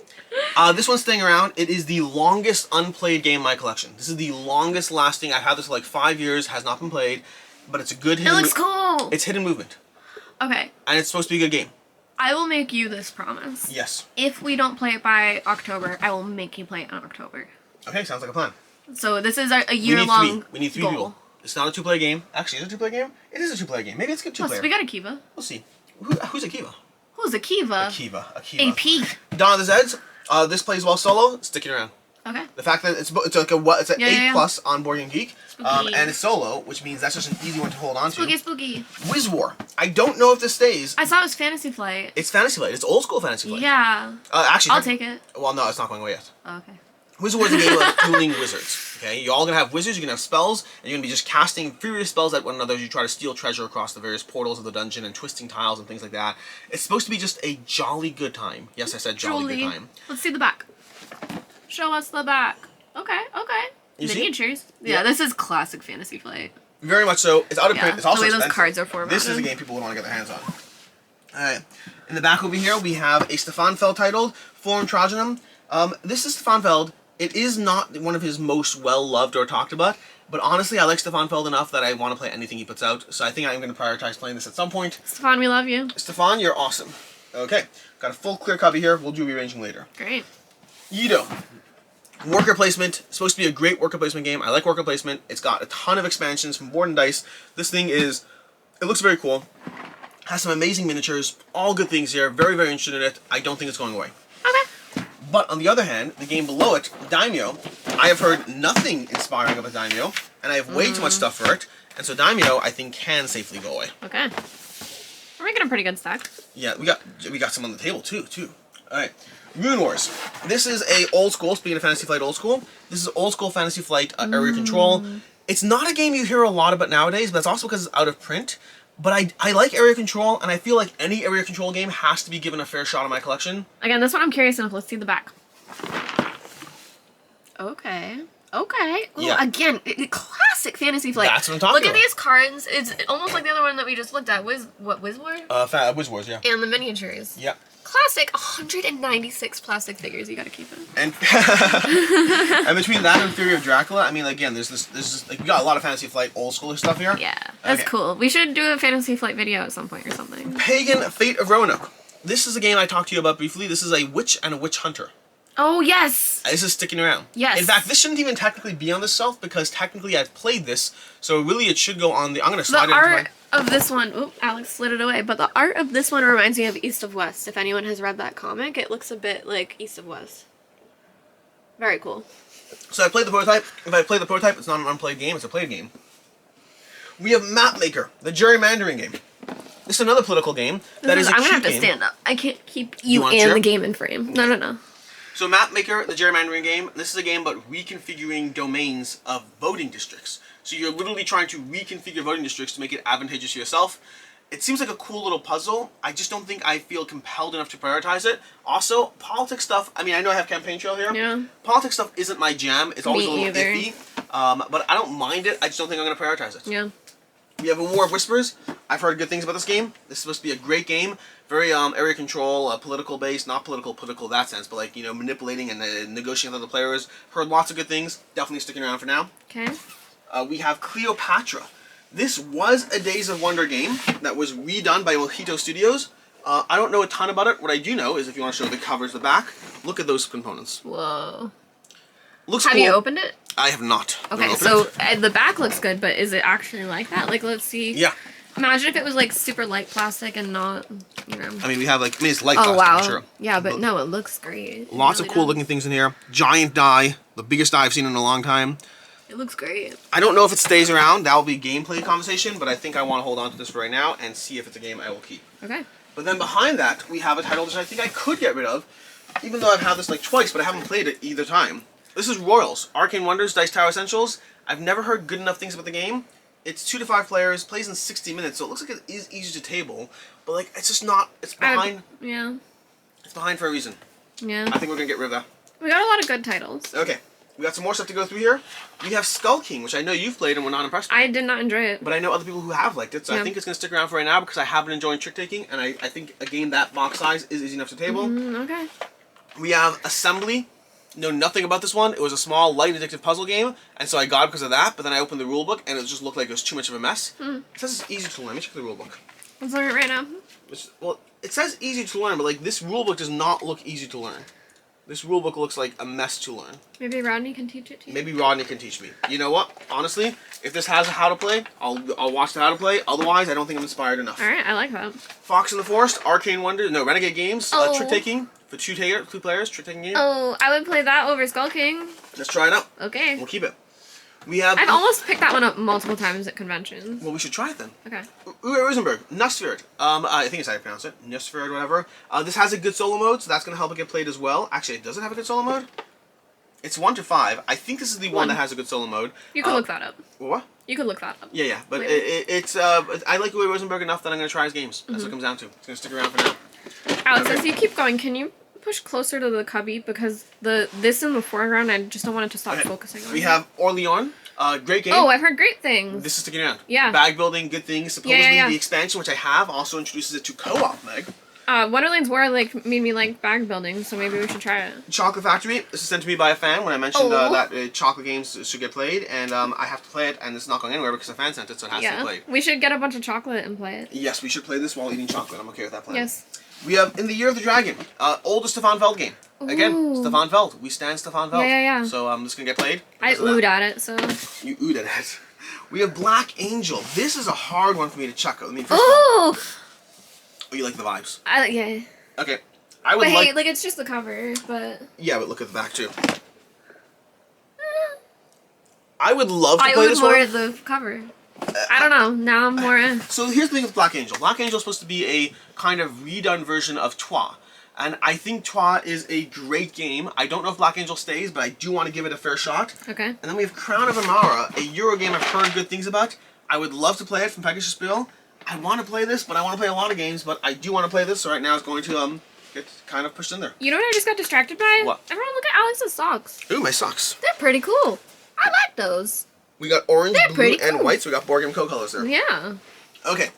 This one's staying around. It is the longest unplayed game in my collection. This is the longest lasting. I've had this for like 5 years. Has not been played, but it's a good. It looks cool. It's hidden movement. Okay. And it's supposed to be a good game. I will make you this promise. Yes. If we don't play it by October, I will make you play it in October. Okay, sounds like a plan. So this is a year-long We need three goal. people. It's not a 2-player game. Actually, is it a 2-player game? It is a 2-player game. Maybe it's a 2-player. So we got Akiva. We'll see. Who's Akiva? Who's Akiva? Akiva. AP. Dawn of the Zeds. This plays well solo. Sticking around. Okay. The fact that it's like it's an 8 plus on Board Game Geek, Spooky. and it's solo, which means that's just an easy one to hold on to. Spooky. Wiz War. I don't know if this stays. I saw it was Fantasy Flight. It's Fantasy Flight. It's old school Fantasy Flight. Yeah. Actually, I'll take it. Well, no, it's not going away yet. Oh, okay. Wiz War is a game of dueling wizards. Okay, you're all gonna have wizards. You're gonna have spells, and you're gonna be just casting furious spells at one another as you try to steal treasure across the various portals of the dungeon and twisting tiles and things like that. It's supposed to be just a jolly good time. Yes, I said jolly good time. Let's see the back. Show us the back. Okay. You see? Miniatures. Yeah, this is classic Fantasy Flight. Very much so. It's out of print. It's also the way expensive. those cards are formatted. This is a game people would want to get their hands on. Alright. In the back over here, we have a Stefan Feld titled Forum Trojanum. This is Stefan Feld. It is not one of his most well-loved or talked about, but honestly, I like Stefan Feld enough that I want to play anything he puts out, so I think I'm going to prioritize playing this at some point. Stefan, we love you. Stefan, you're awesome. Okay. Got a full clear copy here. We'll do rearranging later. Great. Yido. Worker placement, supposed to be a great worker placement game. I like worker placement. It's got a ton of expansions from Board and Dice. This thing is, it looks very cool. Has some amazing miniatures, all good things here. Very, very interested in it. I don't think it's going away. Okay. But on the other hand, the game below it, Daimyo, I have heard nothing inspiring about Daimyo, and I have way too much stuff for it. And so Daimyo, I think, can safely go away. Okay. We're making a pretty good stack. Yeah, we got some on the table too. All right. Rune Wars. This is a old school, speaking of Fantasy Flight old school, this is old school Fantasy Flight area control. It's not a game you hear a lot about nowadays, but it's also because it's out of print. But I like area control, and I feel like any area control game has to be given a fair shot in my collection. Again, this one I'm curious enough. Let's see the back. Okay. Okay. Ooh, Yeah. Again, classic Fantasy Flight. That's what I'm talking Look about. at these cards. It's almost like the other one that we just looked at. Wiz War? Wiz Wars, yeah. And the miniatures. Yeah. Classic. 196 plastic figures. You gotta keep it. And and between that and Theory of Dracula, I mean, again, there's this like we got a lot of Fantasy Flight old school stuff here. Yeah, that's Okay. cool. We should do a Fantasy Flight video at some point or something. Pagan Fate of Roanoke. This is a game I talked to you about briefly. This is a witch and a witch hunter. Oh, yes. This is sticking around. Yes. In fact, this shouldn't even technically be on the shelf because technically I've played this, so really it should go on the. I'm gonna slide The it into art of this one, oop, Alex slid it away, but the art of this one reminds me of East of West. If anyone has read that comic, it looks a bit like East of West. Very cool. So I played the prototype. If I play the prototype, it's not an unplayed game, it's a played game. We have Mapmaker, the gerrymandering game. This is another political game that is a I'm gonna have cute to game. stand up. I can't keep You you want and chair? the game in frame. No. So Mapmaker, the gerrymandering game, this is a game about reconfiguring domains of voting districts. So you're literally trying to reconfigure voting districts to make it advantageous to yourself. It seems like a cool little puzzle. I just don't think I feel compelled enough to prioritize it. Also, politics stuff, I mean, I know I have Campaign Trail here. Yeah. Politics stuff isn't my jam. It's always Me a little either. iffy. But I don't mind it. I just don't think I'm going to prioritize it. Yeah. We have a War of Whispers. I've heard good things about this game. This is supposed to be a great game. Very area control, political based, not political in that sense, but like, you know, manipulating and negotiating with other players. Heard lots of good things. Definitely sticking around for now. Okay. We have Cleopatra. This was a Days of Wonder game that was redone by Mojito Studios. I don't know a ton about it. What I do know is if you want to show the covers, the back, look at those components. Whoa. Looks Have cool. you opened it? I have not. Okay, Opened so it. the back looks good, but is it actually like that? Like, let's see. Yeah. Imagine if it was like super light plastic and not, you know. I mean, we have like, it's light Oh, plastic, wow. I'm sure. Yeah, but no, it looks great. It Lots really of cool does. looking things in here. Giant die, the biggest die I've seen in a long time. It looks great. I don't know if it stays around. That will be gameplay conversation, but I think I want to hold on to this for right now and see if it's a game I will keep. Okay. But then behind that, we have a title that I think I could get rid of, even though I've had this like twice, but I haven't played it either time. This is Royals, Arcane Wonders, Dice Tower Essentials. I've never heard good enough things about the game. It's 2 to 5 players, plays in 60 minutes, so it looks like it is easy to table, but like it's just not. It's behind. Yeah. It's behind for a reason. Yeah. I think we're gonna get rid of that. We got a lot of good titles. Okay, we got some more stuff to go through here. We have Skull King, which I know you've played and were not impressed with. I did not enjoy it. But I know other people who have liked it, so I Yeah. think it's going to stick around for right now because I have been enjoying trick taking, and I think a game that box size is easy enough to table. Okay. We have Assembly. Know nothing about this one. It was a small, light, addictive puzzle game, and so I got it because of that, but then I opened the rulebook, and it just looked like it was too much of a mess. It says it's easy to learn. Let me check the rulebook. Let's look at it right now. Well, it says easy to learn, but like this rulebook does not look easy to learn. This rulebook looks like a mess to learn. Maybe Rodney can teach it to you. Maybe Rodney can teach me. You know what? Honestly, if this has a how to play, I'll watch the how to play. Otherwise, I don't think I'm inspired enough. All right, I like that. Fox in the Forest, Arcane Wonder, no, Renegade Games, Oh. trick taking for two players, trick taking game. Oh, I would play that over Skull King. Let's try it out. Okay. We'll keep it. We have. I've almost picked that one up multiple times at conventions. Well, we should try it then. Okay. Uwe Rosenberg, Nussfjord. I think it's how you pronounce it. Nussfjord, whatever. This has a good solo mode, so that's going to help it get played as well. Actually, does it have a good solo mode? It's 1 to 5. I think this is the one that has a good solo mode. You could look that up. What? You could look that up. Yeah. But Maybe. it's I like Uwe Rosenberg enough that I'm going to try his games. That's what it comes down to. It's going to stick around for now. Alex, as you keep going, can you push closer to the cubby because this in the foreground, I just don't want it to stop Okay. focusing on. We it. have Orleans. Great game. Oh, I've heard great things. This is sticking around. Yeah. Bag building, good things. Supposedly Yeah. the expansion, which I have, also introduces it to co-op, Meg. Wonderland's War made me like bag building, so maybe we should try it. Chocolate Factory. This is sent to me by a fan when I mentioned Oh. that chocolate games should get played, and I have to play it, and it's not going anywhere because a fan sent it, so it has to be Yeah, played. we should get a bunch of chocolate and play it. Yes, we should play this while eating chocolate. I'm okay with that plan. Yes. We have In the Year of the Dragon, oldest Stefan Feld game. Again, Ooh. Stefan Feld. We stand Stefan Feld. Yeah. So this is gonna get played. I oohed at it, so. You oohed at it. We have Black Angel. This is a hard one for me to chuck. Let me first. Ooh. Oh, you like the vibes? Yeah. Okay. I would But hey, like it's just the cover, but. Yeah, but look at the back too. I would love to play this more one. at the cover. I don't know. Now I'm more. So here's the thing with Black Angel. Black Angel is supposed to be a kind of redone version of Trois. And I think Trois is a great game. I don't know if Black Angel stays, but I do want to give it a fair shot. Okay. And then we have Crown of Amara, a Euro game I've heard good things about. I would love to play it from Pegasus Spiel. I want to play this, but I want to play a lot of games, but I do want to play this, so right now it's going to get kind of pushed in there. You know what I just got distracted by? What? Everyone look at Alex's socks. Ooh, my socks. They're pretty cool. I like those. We got orange, They're blue, pretty and cool. white, so we got Board Game Co colors there. Yeah. Okay.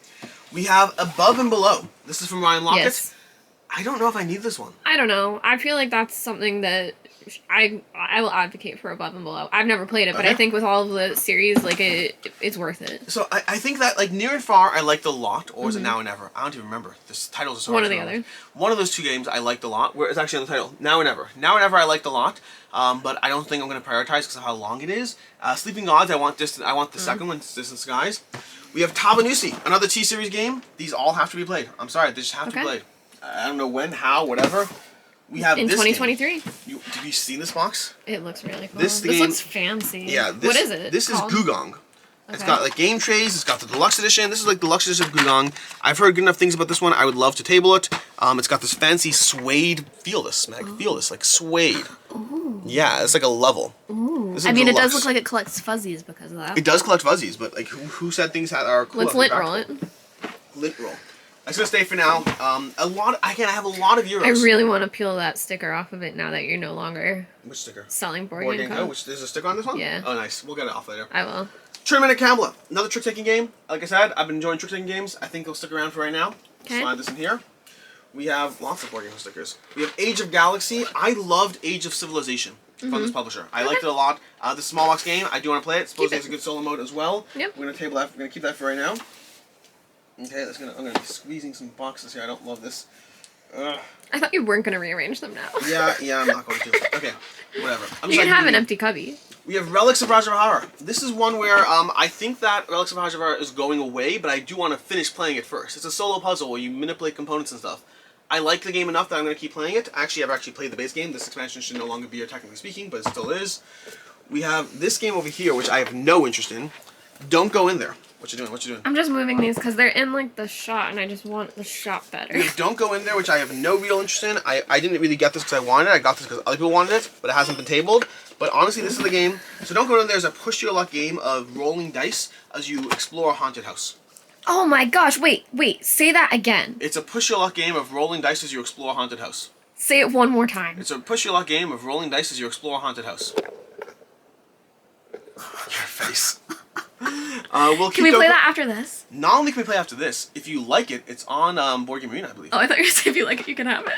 We have Above and Below. This is from Ryan Lockett. Yes. I don't know if I need this one. I don't know. I feel like that's something that I will advocate for Above and Below. I've never played it, but I think with all of the series, like it's worth it. So I think that like Near and Far I liked a lot, or is it Now and Never? I don't even remember. This titles are so One hard or to the remember. other. One of those two games I liked a lot. Where it's actually on the title. Now and Never. Now and Never I liked a lot, but I don't think I'm going to prioritize because of how long it is. Sleeping Gods I want the second one, Distant Skies. We have Tabanusi, another T-Series game. These all have to be played. I'm sorry, they just have to be played. I don't know when, how, whatever. We have in this 2023. Have you seen this box? It looks really cool. This This game- looks fancy. Yeah. What is it? This called? is Gugong. It's Okay. got like game trays. It's got the deluxe edition. This is like the deluxe edition of Gugong. I've heard good enough things about this one. I would love to table it. It's got this fancy suede. Feel this, Meg. Feel this, like suede. Ooh. Yeah, it's like a level. Ooh. This is I mean, it does deluxe. look like it collects fuzzies because of that. It does collect fuzzies, but like who said things are cool? Let's lint roll it. Lint roll. That's gonna stay for now. I have a lot of euros. I really want to peel that sticker off of it now that you're no longer Which sticker? selling Board Board Game Game Co. Co. Which there's a sticker on this one? Yeah. Oh, nice. We'll get it off later. I will. Tournament of Kamala, another trick-taking game. Like I said, I've been enjoying trick-taking games. I think they'll stick around for right now. Okay. Slide this in here. We have lots of board game stickers. We have Age of Galaxy. I loved Age of Civilization from this publisher. I liked it a lot. The small box game, I do want to play it. Supposedly it's a good solo mode as well. Yep. We're gonna table that. We're gonna keep that for right now. Okay, I'm gonna be squeezing some boxes here. I don't love this. Ugh. I thought you weren't going to rearrange them now. Yeah, I'm not going to. Okay, whatever. You can have an empty cubby. We have Relics of Rajavahara. This is one where I think that Relics of Rajavahara is going away, but I do want to finish playing it first. It's a solo puzzle where you manipulate components and stuff. I like the game enough that I'm going to keep playing it. Actually, I've actually played the base game. This expansion should no longer be here, technically speaking, but it still is. We have this game over here, which I have no interest in. Don't go in there. What you doing? What you doing? I'm just moving these because they're in like the shot and I just want the shot better. We have Don't Go In There, which I have no real interest in. I didn't really get this because I wanted it. I got this because other people wanted it, but it hasn't been tabled. But honestly, this is the game. So Don't Go In There is a push your luck game of rolling dice as you explore a haunted house. Oh my gosh, wait, say that again. It's a push your luck game of rolling dice as you explore a haunted house. Say it one more time. It's a push your luck game of rolling dice as you explore a haunted house. Your face. Can we play that after this? Not only can we play after this, if you like it, it's on Board Game Arena, I believe. Oh, I thought you were saying if you like it, you can have it.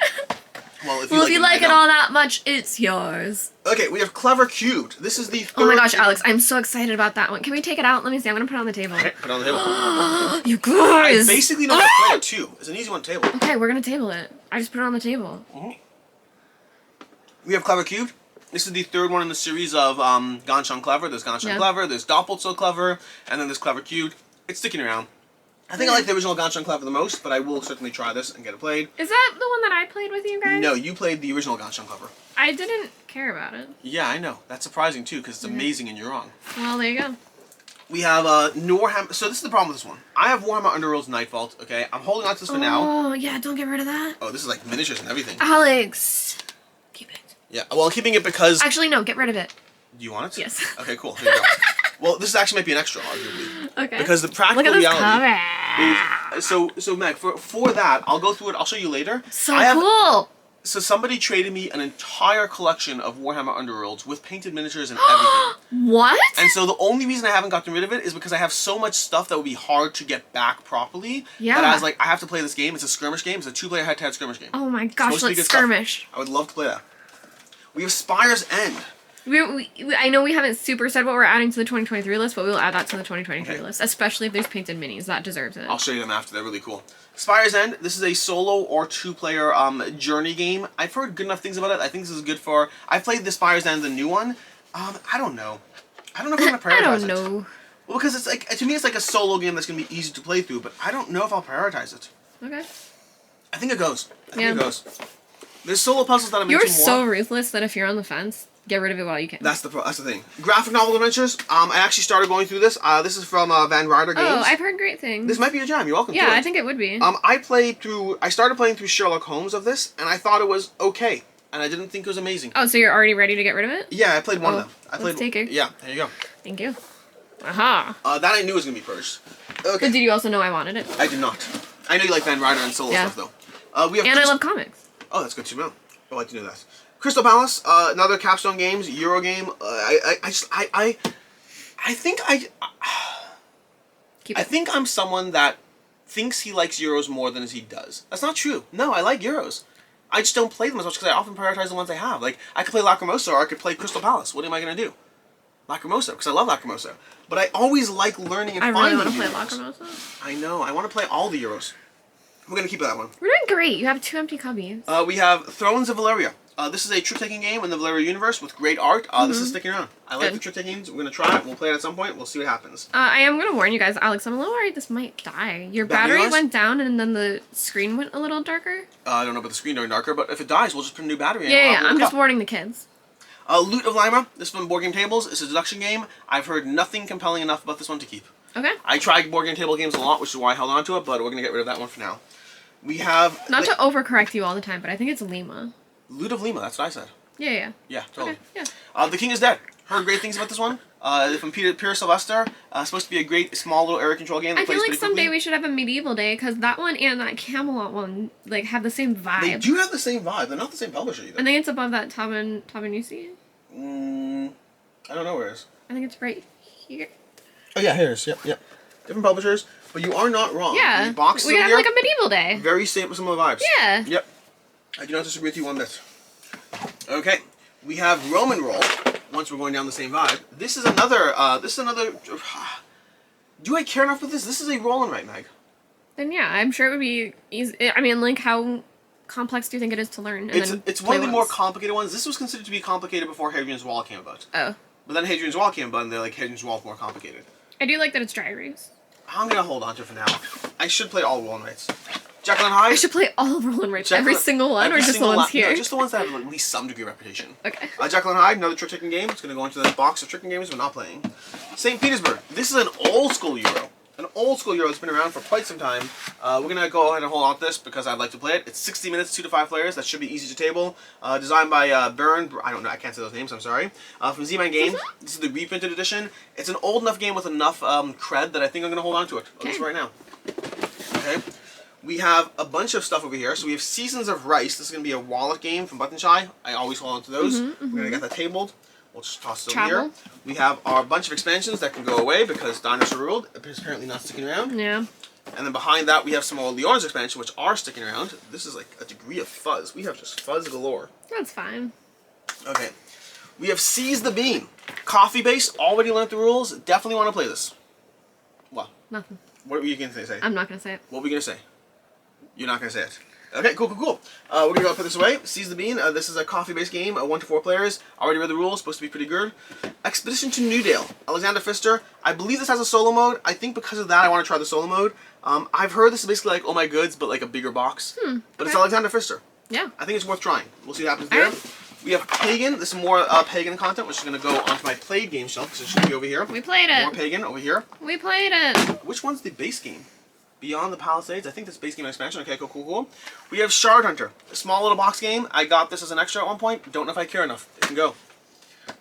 Well, if you like it all that much, it's yours. Okay, we have Clever Cubed. This is the third... Oh my gosh, Alex, I'm so excited about that one. Can we take it out? Let me see. I'm going to put it on the table. Okay, put it on the table. You guys! I basically know how to play it, too. It's an easy one to table. Okay, we're going to table it. I just put it on the table. We have Clever Cubed. This is the third one in the series of Ganshan Clever. There's Ganshan Clever, there's Doppelt So Clever, and then there's Clever Cubed. It's sticking around. I think I like the original Ganshan Clever the most, but I will certainly try this and get it played. Is that the one that I played with you guys? No, you played the original Ganshan Clever. I didn't care about it. Yeah, I know. That's surprising, too, because it's amazing and you're wrong. Well, there you go. We have Warhammer... So this is the problem with this one. I have Warhammer Underworld's Nightvault, okay? I'm holding on to this for now. Oh, yeah, don't get rid of that. Oh, this is like miniatures and everything. Alex! Keep it. Yeah, well, I'm keeping it because... Actually, no, get rid of it. Do you want it? Yes. Okay, cool. Here you go. Well, this actually might be an extra, arguably. Okay. Because the practical Look at this reality... cover. So Meg, for that, I'll go through it. I'll show you later. So cool. So somebody traded me an entire collection of Warhammer Underworlds with painted miniatures and everything. What? And so the only reason I haven't gotten rid of it is because I have so much stuff that would be hard to get back properly. Yeah. That I was like, I have to play this game. It's a skirmish game. It's a 2-player head-to-head skirmish game. Oh my gosh, let's skirmish. I would love to play that. We have Spire's End. I know we haven't super said what we're adding to the 2023 list, but we will add that to the 2023 list, especially if there's painted minis. That deserves it. I'll show you them after. They're really cool. Spire's End. This is a solo or 2-player journey game. I've heard good enough things about it. I think this is good for... I played the Spire's End, the new one. I don't know. I don't know if I'm going to prioritize it. I don't know. Well, because it's like, to me, it's like a solo game that's going to be easy to play through, but I don't know if I'll prioritize it. Okay. I think it goes. I think it goes. There's solo puzzles that I'm into more. You're so ruthless that if you're on the fence, get rid of it while you can. That's the thing. Graphic novel adventures. I actually started going through this. This is from Van Ryder Games. Oh, I've heard great things. This might be a jam. You're welcome. Yeah, to it. I think it would be. I started playing through Sherlock Holmes of this, and I thought it was okay, and I didn't think it was amazing. Oh, so you're already ready to get rid of it? Yeah, I played one of them. Let's take it. Yeah, there you go. Thank you. Aha. That I knew was gonna be purged. Okay. But did you also know I wanted it? I did not. I know you like Van Ryder and solo stuff though. We have and I love comics. Oh, that's good to know. Oh, I like to know that. Crystal Palace, another Capstone Games Euro game. I think I'm someone that thinks he likes Euros more than he does. That's not true. No, I like Euros. I just don't play them as much because I often prioritize the ones I have. Like, I could play Lacrimosa or I could play Crystal Palace. What am I going to do? Lacrimosa, because I love Lacrimosa. But I always like learning and finding I really want to play Euros. Lacrimosa. I know. I want to play all the Euros. We're going to keep that one. We're doing great. You have 2 empty cubbies. We have Thrones of Valeria. This is a trick-taking game in the Valeria universe with great art. This is sticking around. I like the trick-taking games. We're going to try it. We'll play it at some point. We'll see what happens. I am going to warn you guys, Alex, I'm a little worried this might die. Your battery went down and then the screen went a little darker. I don't know about the screen going darker, but if it dies, we'll just put a new battery in. Yeah, I'm just warning the kids. Loot of Lima. This is from Board Game Tables. It's a deduction game. I've heard nothing compelling enough about this one to keep. Okay. I tried Board Game Table games a lot, which is why I held on to it, but we're going to get rid of that one for now. We have... Not to overcorrect you all the time, but I think it's Lima. Loot of Lima, that's what I said. Yeah. Yeah, totally. Okay, yeah. The King is Dead. Heard great things about this one. From Peter Sylvester. Supposed to be a great, small little area control game. I feel like someday we should have a medieval day, because that one and that Camelot one, like, have the same vibe. They do have the same vibe. They're not the same publisher either. I think it's above that Tabanusi. I don't know where it is. I think it's right here. Oh yeah, here it is. Yep. Different publishers, but you are not wrong. Yeah. The boxes we have here, like a medieval day. very similar vibes. Yeah. Yep. I do not disagree with you one bit. Okay, we have Roman Roll. Once we're going down the same vibe, this is another. Do I care enough with this? This is a roll and write, Meg. Then yeah, I'm sure it would be easy. I mean, like, how complex do you think it is to learn? It's one of the more complicated ones. This was considered to be complicated before Hadrian's Wall came about. Oh. But then Hadrian's Wall came about, and they're like, Hadrian's Wall is more complicated. I do like that it's dry erase. I'm gonna hold on to it for now. I should play all roll and writes. Jekyll and Hyde. I should play all of Roll and Rich. Every single one, or just the ones here? No, just the ones that have at least some degree of reputation. Okay. Jekyll and Hyde, another trick-taking game. It's going to go into the box of tricking games we're not playing. St. Petersburg. This is an old-school Euro. An old-school Euro that's been around for quite some time. We're going to go ahead and hold on to this because I'd like to play it. It's 60 minutes, 2 to 5 players. That should be easy to table. Designed by Byrne. I don't know. I can't say those names. I'm sorry. From Z-Man Game. This is the reprinted edition. It's an old enough game with enough cred that I think I'm going to hold on to it. At least right now. Okay. We have a bunch of stuff over here. So we have Seasons of Rice. This is going to be a wallet game from Button Shy. I always hold on to those. We're going to get that tabled. We'll just toss it over here. We have our bunch of expansions that can go away because Dinosaur Ruled is apparently not sticking around. Yeah. And then behind that, we have some of Leona's expansion, which are sticking around. This is like a degree of fuzz. We have just fuzz galore. That's fine. Okay. We have Seize the Bean. Coffee base. Already learned the rules. Definitely want to play this. What? Nothing. What were you going to say? I'm not going to say it. What were you going to say? You're not going to say it. Okay, cool. We're going to go put this away. Seize the Bean. This is a coffee-based game, 1 to 4 players. Already read the rules, supposed to be pretty good. Expedition to Newdale. Alexander Pfister. I believe this has a solo mode. I think because of that, I want to try the solo mode. I've heard this is basically like Oh My Goods, but like a bigger box. But it's Alexander Pfister. Yeah. I think it's worth trying. We'll see what happens there. Right. We have Pagan. This is more Pagan content, which is going to go onto my played game shelf, because it should be over here. We played it. More Pagan over here. We played it. Which one's the base game? Beyond the Palisades. I think that's base game expansion. Okay, cool. We have Shard Hunter, a small little box game. I got this as an extra at one point. Don't know if I care enough. It can go.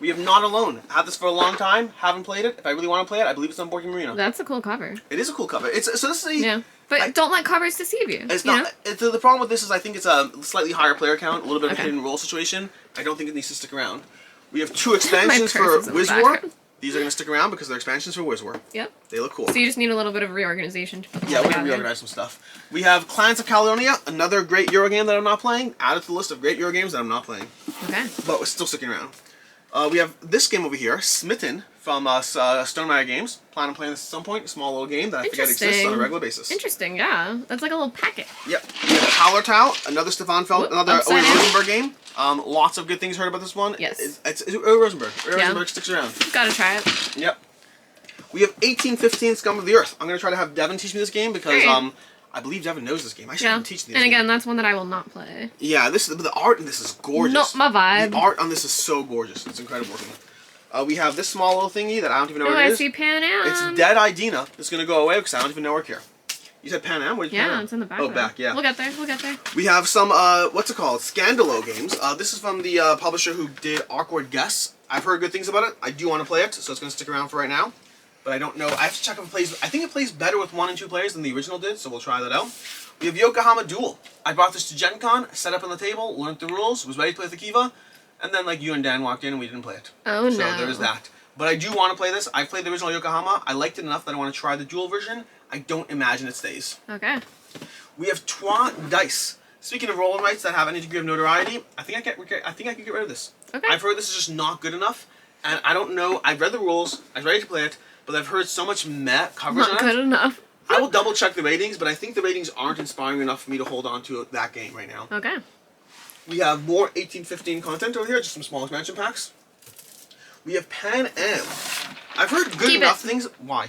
We have Not Alone. Had this for a long time. Haven't played it. If I really want to play it, I believe it's on Board Game Arena. That's a cool cover. It is a cool cover. So this is a... Yeah. But don't let covers deceive you. It's not. The problem with this is I think it's a slightly higher player count, a little bit of a hidden roll situation. I don't think it needs to stick around. We have 2 expansions for Wiz War. These are going to stick around because they're expansions for Wiz War. Yep. They look cool. So you just need a little bit of reorganization to put them we're going to reorganize some stuff. We have Clans of Caledonia, another great Euro game that I'm not playing. Added to the list of great Euro games that I'm not playing. Okay. But we're still sticking around. We have this game over here, Smitten, from Stonemaier Games. Plan on playing this at some point. A small little game that I forget exists on a regular basis. Interesting, yeah. That's like a little packet. Yep. We have Hallertau, another Stefan Feld, another Owen down. Rosenberg game. Lots of good things heard about this one. Yes. It's Owen Rosenberg. Owen Rosenberg sticks around. Gotta try it. Yep. We have 1815 Scum of the Earth. I'm going to try to have Devon teach me this game because I believe Devon knows this game. I should have him teach me this And again, game. that's one that I will not play. Yeah, the art in this is gorgeous. Not my vibe. The art on this is so gorgeous. It's incredible looking. We have this small little thingy that I don't even know what it is. I see Pan Am. It's Dead Idina. It's going to go away because I don't even know where here. You said Pan Am? Where's Pan Am? It's in the back. Oh, back, yeah. We'll get there. We'll get there. We have some, what's it called? Scandalo games. This is from the publisher who did Awkward Guess. I've heard good things about it. I do want to play it, so it's going to stick around for right now. But I don't know. I have to check if it plays. I think it plays better with 1 and 2 players than the original did, so we'll try that out. We have Yokohama Duel. I brought this to Gen Con, set up on the table, learned the rules, was ready to play with the Kiva, and then like you and Dan walked in and we didn't play it. Oh no. So there was that. But I do want to play this. I played the original Yokohama. I liked it enough that I want to try the dual version. I don't imagine it stays. Okay. We have Trois Dice. Speaking of roll rights that have any degree of notoriety, I think I can get rid of this. Okay. I've heard this is just not good enough, and I don't know. I've read the rules. I was ready to play it, but I've heard so much meh coverage on it. Not good enough. I will double check the ratings, but I think the ratings aren't inspiring enough for me to hold on to that game right now. Okay. We have more 1815 content over here, just some small expansion packs. We have Pan Am. I've heard good enough things. Why?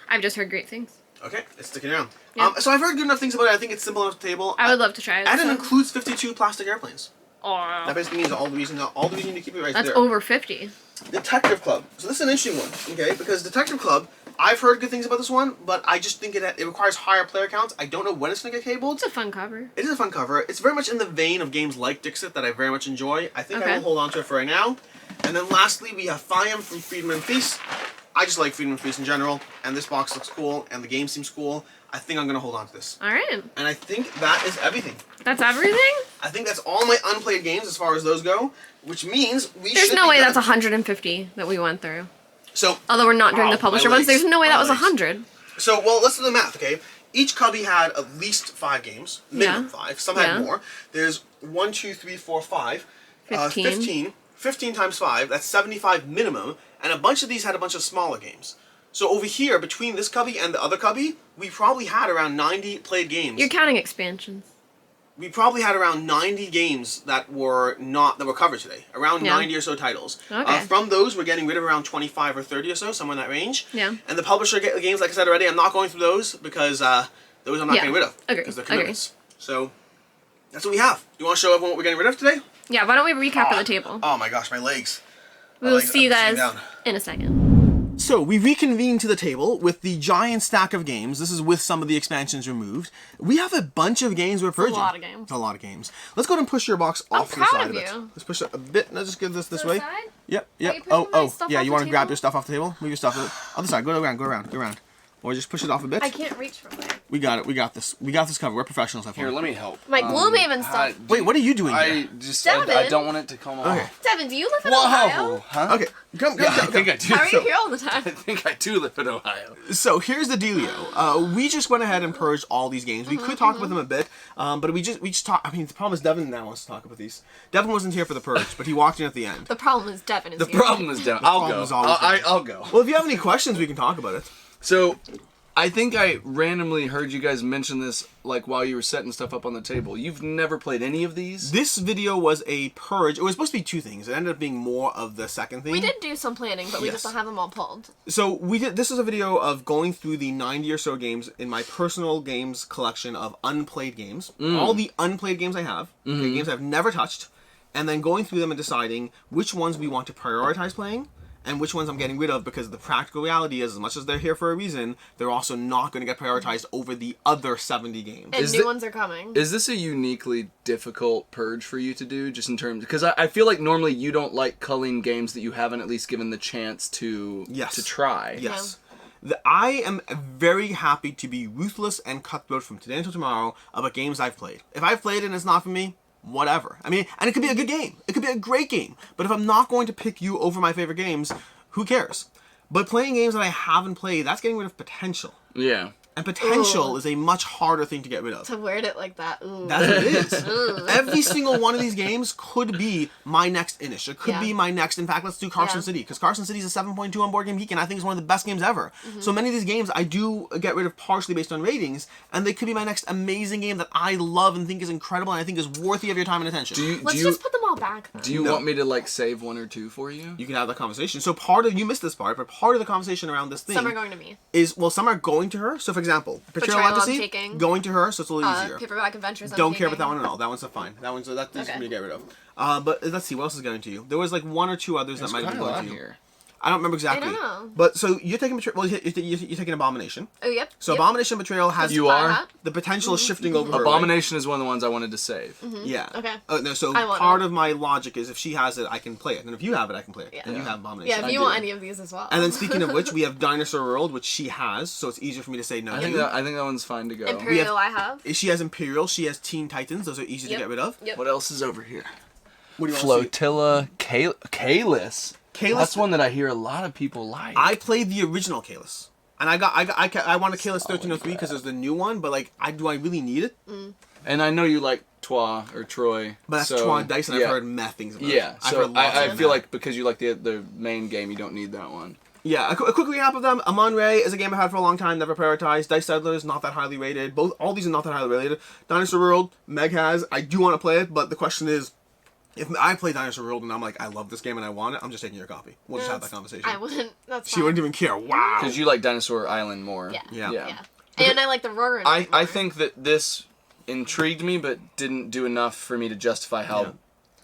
I've just heard great things. Okay, it's sticking around. Yeah. So I've heard good enough things about it. I think it's simple enough to table. I would love to try it. And it includes 52 plastic airplanes. Oh. That basically means all the reason to keep it right there. That's over 50. Detective Club. So this is an interesting one, okay? Because Detective Club, I've heard good things about this one, but I just think it requires higher player counts. I don't know when it's going to get cabled. It's a fun cover. It is a fun cover. It's very much in the vein of games like Dixit that I very much enjoy. I think I Okay. will hold on to it for right now. And then lastly, we have Fiam from Freedom and Feast. I just like Freedom and Feast in general, and this box looks cool, and the game seems cool. I think I'm going to hold on to this. All right. And I think that is everything. That's everything? I think that's all my unplayed games as far as those go, which means we There's should no be way done. that's 150 that we went through. So, Although we're not doing the my publisher ones, legs. there's no way My that was legs. 100. So, well, let's do the math, okay? Each cubby had at least 5 games, minimum 5. Some had more. There's 1, 2, 3, 4, 5. 15. 15. 15 times 5, that's 75 minimum, and a bunch of these had a bunch of smaller games. So over here, between this cubby and the other cubby, we probably had around 90 played games. You're counting expansions. We probably had around 90 games that were covered today. Around 90 or so titles. Okay. From those, we're getting rid of around 25 or 30 or so, somewhere in that range. Yeah. And the publisher games, like I said already, I'm not going through those because those I'm not getting rid of. Agree. Because they're commitments. So, that's what we have. You want to show everyone what we're getting rid of today? Yeah, why don't we recap of the table? Oh my gosh, my legs. We'll see you guys in a second. So, we reconvened to the table with the giant stack of games. This is with some of the expansions removed. We have a bunch of games we're purging. a lot of games. It's a lot of games. Let's go ahead and push your box off to the proud side of a bit. you. Let's push it a bit. Let's just give this To the way. side? Yep, Are yep. you pushing my stuff Yeah, off you the want to grab table? your stuff off the table? Move your stuff. Other side. Go around. Or just push it off a bit. I can't reach from there. We got it. We got this. We got this covered. We're professionals. I Here, let me help. My Gloomhaven stuff. Wait, what are you doing I here? just Devon. I don't want it to come off. Okay. Devon, do you live in Whoa, Ohio? huh? Okay, come. Yeah, I think I do. How are you here all the time? I think I do live in Ohio. So here's the dealio. We just went ahead and purged all these games. We could talk about them a bit, but we just talk. I mean, the problem is Devon now wants to talk about these. Devon wasn't here for the purge, but he walked in at the end. The problem is Devon is The here. problem is Devon. I'll problem go. is always Devon. I'll go. Well, if you have any questions, we can talk about it. So, I think I randomly heard you guys mention this like while you were setting stuff up on the table. You've never played any of these? This video was a purge. It was supposed to be 2 things. It ended up being more of the second thing. We did do some planning, but we Yes. just don't have them all pulled. So we did. This is a video of going through the 90 or so games in my personal games collection of unplayed games. All the unplayed games I have, okay, games I've never touched, and then going through them and deciding which ones we want to prioritize playing and which ones I'm getting rid of, because the practical reality is, as much as they're here for a reason, they're also not going to get prioritized over the other 70 games. And Is new it- ones are coming. Is this a uniquely difficult purge for you to do, just in terms... Because I feel like normally you don't like culling games that you haven't at least given the chance to try. Yes. I am very happy to be ruthless and cutthroat from today until tomorrow about games I've played. If I've played it and it's not for me, whatever. I mean, and it could be a good game. It could be a great game. But if I'm not going to pick you over my favorite games, who cares? But playing games that I haven't played, that's getting rid of potential. Yeah. And potential is a much harder thing to get rid of. To word it like that. Ooh. That's what it is. Every single one of these games could be my next Inish. It could be my next. In fact, let's do Carson City, because Carson City is a 7.2 on Board Game Geek, and I think it's one of the best games ever. So many of these games I do get rid of partially based on ratings, and they could be my next amazing game that I love and think is incredible, and I think is worthy of your time and attention. Let's just put them all back, then. Do you want me to, like, save one or two for you? You can have that conversation. So you missed this part, but part of the conversation around this thing... Some are going to me. Some are going to her. So, for example, Betrayal Legacy, going to her, so it's a little easier. Paperback Adventures, Don't care about that one at all. That one's fine. That one's that's easy for me to get rid of. But let's see, what else is going to you? There was like one or two others that might be going to you. Here. I don't remember exactly. I don't know. But so you're taking Betrayal. Well, you're taking Abomination. Oh, yep. So Abomination and Betrayal has the potential of shifting over. Abomination is one of the ones I wanted to save. Yeah. Okay. No, so part of my logic is if she has it, I can play it, and if you have it, I can play it. Yeah. And you have Abomination. Yeah, if you want any of these as well. And then speaking of which, we have Dinosaur World, which she has, so it's easier for me to say no. I think that one's fine to go. Imperial, I have. She has Imperial. She has Teen Titans. Those are easy to get rid of. What else is over here? What do you Flotilla, Kalis. That's one that I hear a lot of people like. I played the original Kalis, and I wanted Kalis 1303 because there's the new one, but like, do I really need it? And I know you like Troy or Troy, but that's Troy Dice, and I've heard mad things about it. Yeah, so I feel like because you like the main game, you don't need that one. Yeah, a quick recap of them. Amon Ray is a game I've had for a long time, never prioritized. Dice Settlers, not that highly rated. All these are not that highly rated. Dinosaur World, Meg has. I do want to play it, but the question is, if I play Dinosaur World and I'm like, I love this game and I want it, I'm just taking your copy. We'll just have that conversation. I wouldn't. That's fine. She wouldn't even care. Wow. Because you like Dinosaur Island more. Yeah. And I like the Roaring. I think that this intrigued me, but didn't do enough for me to justify how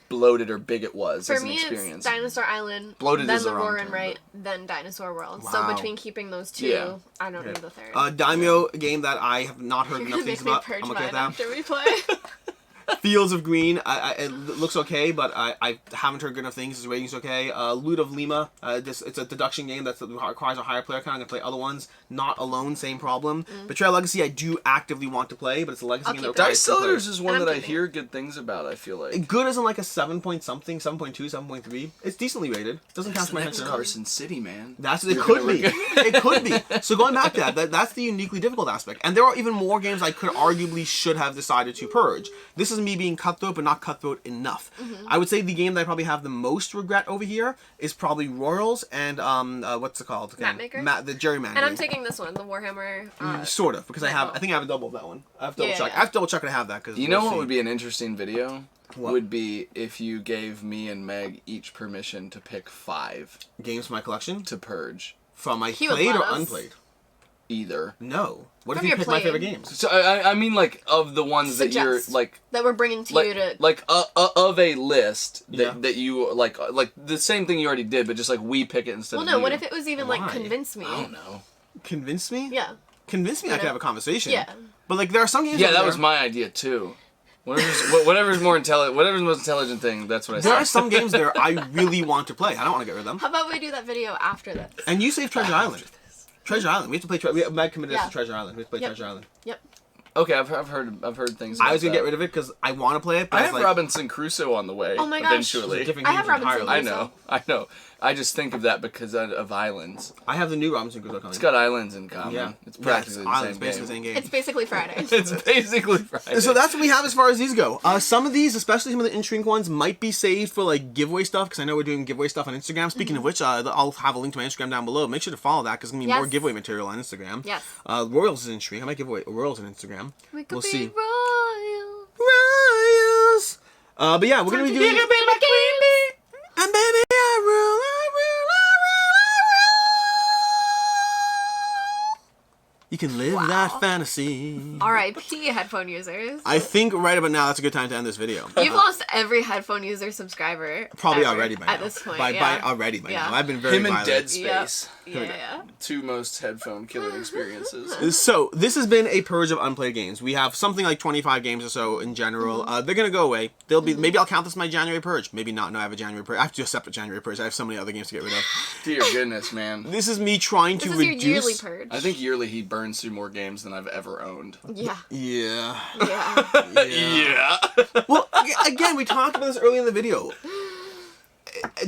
bloated or big it was as an experience. It's Dinosaur Island, bloated then is the the wrong Roaring term, Right, then Dinosaur World. Wow. So between keeping those two, I don't need the third. Daimyo, a game that I have not heard enough things about. I'm okay with that. After we play. Fields of Green, it looks okay, but I haven't heard good enough things. Its rating's okay. Loot of Lima, it's a deduction game that requires a higher player count. I'm going to play other ones. Not Alone, same problem. Betrayal Legacy, I do actively want to play, but it's a legacy game that Dice Settlers is one that I hear good things about, I feel like. Good isn't like a 7 point something, 7.2, 7.3. It's decently rated. Doesn't catch my attention. Carson City, man. It could be. It could be. So going back to that's the uniquely difficult aspect. And there are even more games I could arguably should have decided to purge. This is me being cutthroat, but not cutthroat enough. I would say the game that I probably have the most regret over here is probably Royals and what's it called? Mapmaker? The Gerrymandering. And I'm taking this one, the Warhammer. Sort of, because I think I have a double of that one. I have to double check. I have to double check and have that because you know what would be an interesting video? What? Would be if you gave me and Meg each permission to pick 5 games from my collection to purge from my played or unplayed. Either. No. What if you pick my favorite games? So I mean, like, of the ones that you're like that we're bringing to you to like of a list that you like the same thing you already did, but just like we pick it instead. Well, of no. you. What if it was even like convince me? I don't know. Convince me? Yeah. Convince me. I could have a conversation. Yeah. But like, there are some games. Yeah, that was my idea too. Whatever's more intelligent, whatever's the most intelligent thing. That's what I said. There are some games there I really want to play. I don't want to get rid of them. How about we do that video after this? And you save Treasure Island. Treasure Island. We have to play. Meg committed us to Treasure Island. We have to play Treasure Island. Yep. Okay, I've heard things. About I was gonna get rid of it because I want to play it. But I have Robinson Crusoe on the way. Oh my gosh! Eventually, I have Robinson Crusoe. I know. I just think of that because of islands. I have the new Robinson Crusoe coming. It's got islands in common. Yeah, it's practically the same game. It's basically Friday. It's basically Friday. So that's what we have as far as these go. Some of these, especially some of the Intrigue ones, might be saved for like giveaway stuff because I know we're doing giveaway stuff on Instagram. Speaking of which, I'll have a link to my Instagram down below. Make sure to follow that because there's gonna be more giveaway material on Instagram. Yes. Royals is Intrigue. I might give away Royals on Instagram. We'll see. Royals. But yeah, we're gonna be doing. And baby, I rule. You can live that fantasy. R.I.P. headphone users. I think right about now that's a good time to end this video. You've lost every headphone user subscriber. Probably already by now. At this point, by already by now. I've been very Him violent. and Dead Space. Yeah. 2 most headphone killing experiences. So this has been a purge of unplayed games. We have something like 25 games or so in general. They're gonna go away. They'll be maybe I'll count this my January purge. Maybe not. No, I have a January purge. I have to do a separate January purge. I have so many other games to get rid of. Dear goodness, man. This is me trying to reduce. Your yearly purge. I think yearly he burns through more games than I've ever owned. Yeah. Yeah. Yeah. Yeah. Well, again, we talked about this early in the video.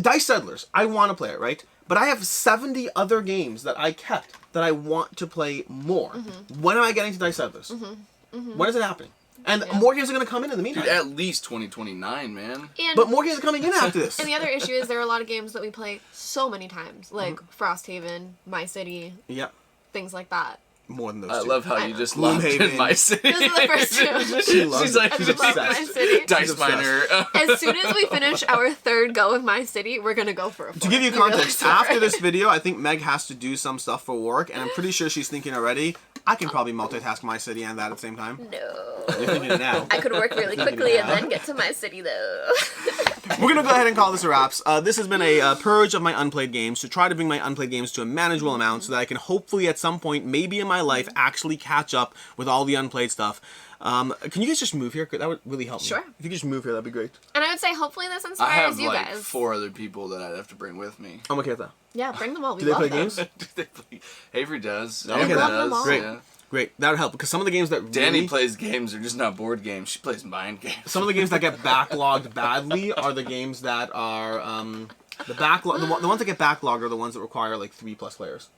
Dice Settlers, I want to play it, right? But I have 70 other games that I kept that I want to play more. When am I getting to Dice Settlers? When is it happening? And more games are going to come in the meantime. Dude, at least 2029, man. But more games are coming in after this. And the other issue is there are a lot of games that we play so many times, like Frosthaven, My City, things like that. More than those I two. love how you just loved My City. Those are the first two. She loves She's like, She's I love My obsessed. City. Dice Miner. As soon as we finish our third go of My City, we're going to go for a fourth. To give you context, after this video, I think Meg has to do some stuff for work, and I'm pretty sure she's thinking already, I can probably multitask My City and that at the same time. No. You're thinking it now. I could work really quickly and then get to My City, though. We're going to go ahead and call this a wraps. This has been a purge of my unplayed games to try to bring my unplayed games to a manageable amount so that I can hopefully at some point, maybe in my life, actually catch up with all the unplayed stuff. Can you guys just move here? That would really help me. Sure. If you could just move here, that'd be great. And I would say hopefully this I inspires have you like guys. 4 other people that I'd have to bring with me. I'm okay with that. Yeah, bring them all. We Do they love play them. games? Do they play? Avery does. Okay, Avery love them all. Great. Yeah. Great. That would help, because some of the games that Danny really... plays games, they're just not board games. She plays mind games. Some of the games that get backlogged badly are the games that are the backlog. The ones that get backlogged are the ones that require like 3+ players.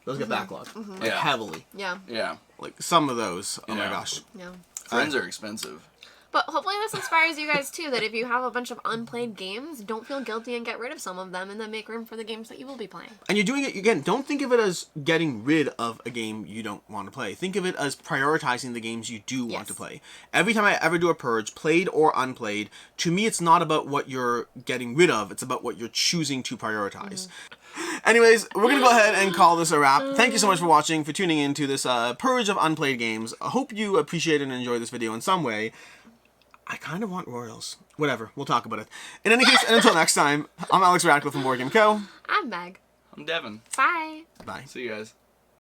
Those get backlogged like heavily. Yeah. Yeah. Like some of those. Oh my Yeah. gosh. Yeah. Friends are expensive. But hopefully this inspires you guys too, that if you have a bunch of unplayed games, don't feel guilty and get rid of some of them and then make room for the games that you will be playing. And you're doing it again. Don't think of it as getting rid of a game you don't want to play. Think of it as prioritizing the games you do want to play. Every time I ever do a purge, played or unplayed, to me it's not about what you're getting rid of. It's about what you're choosing to prioritize. Anyways, we're going to go ahead and call this a wrap. Thank you so much for watching, for tuning in to this purge of unplayed games. I hope you appreciate and enjoy this video in some way. I kind of want Royals. Whatever, we'll talk about it. In any case, and until next time, I'm Alex Radcliffe from Board Game Co. I'm Meg. I'm Devon. Bye. Bye. See you guys.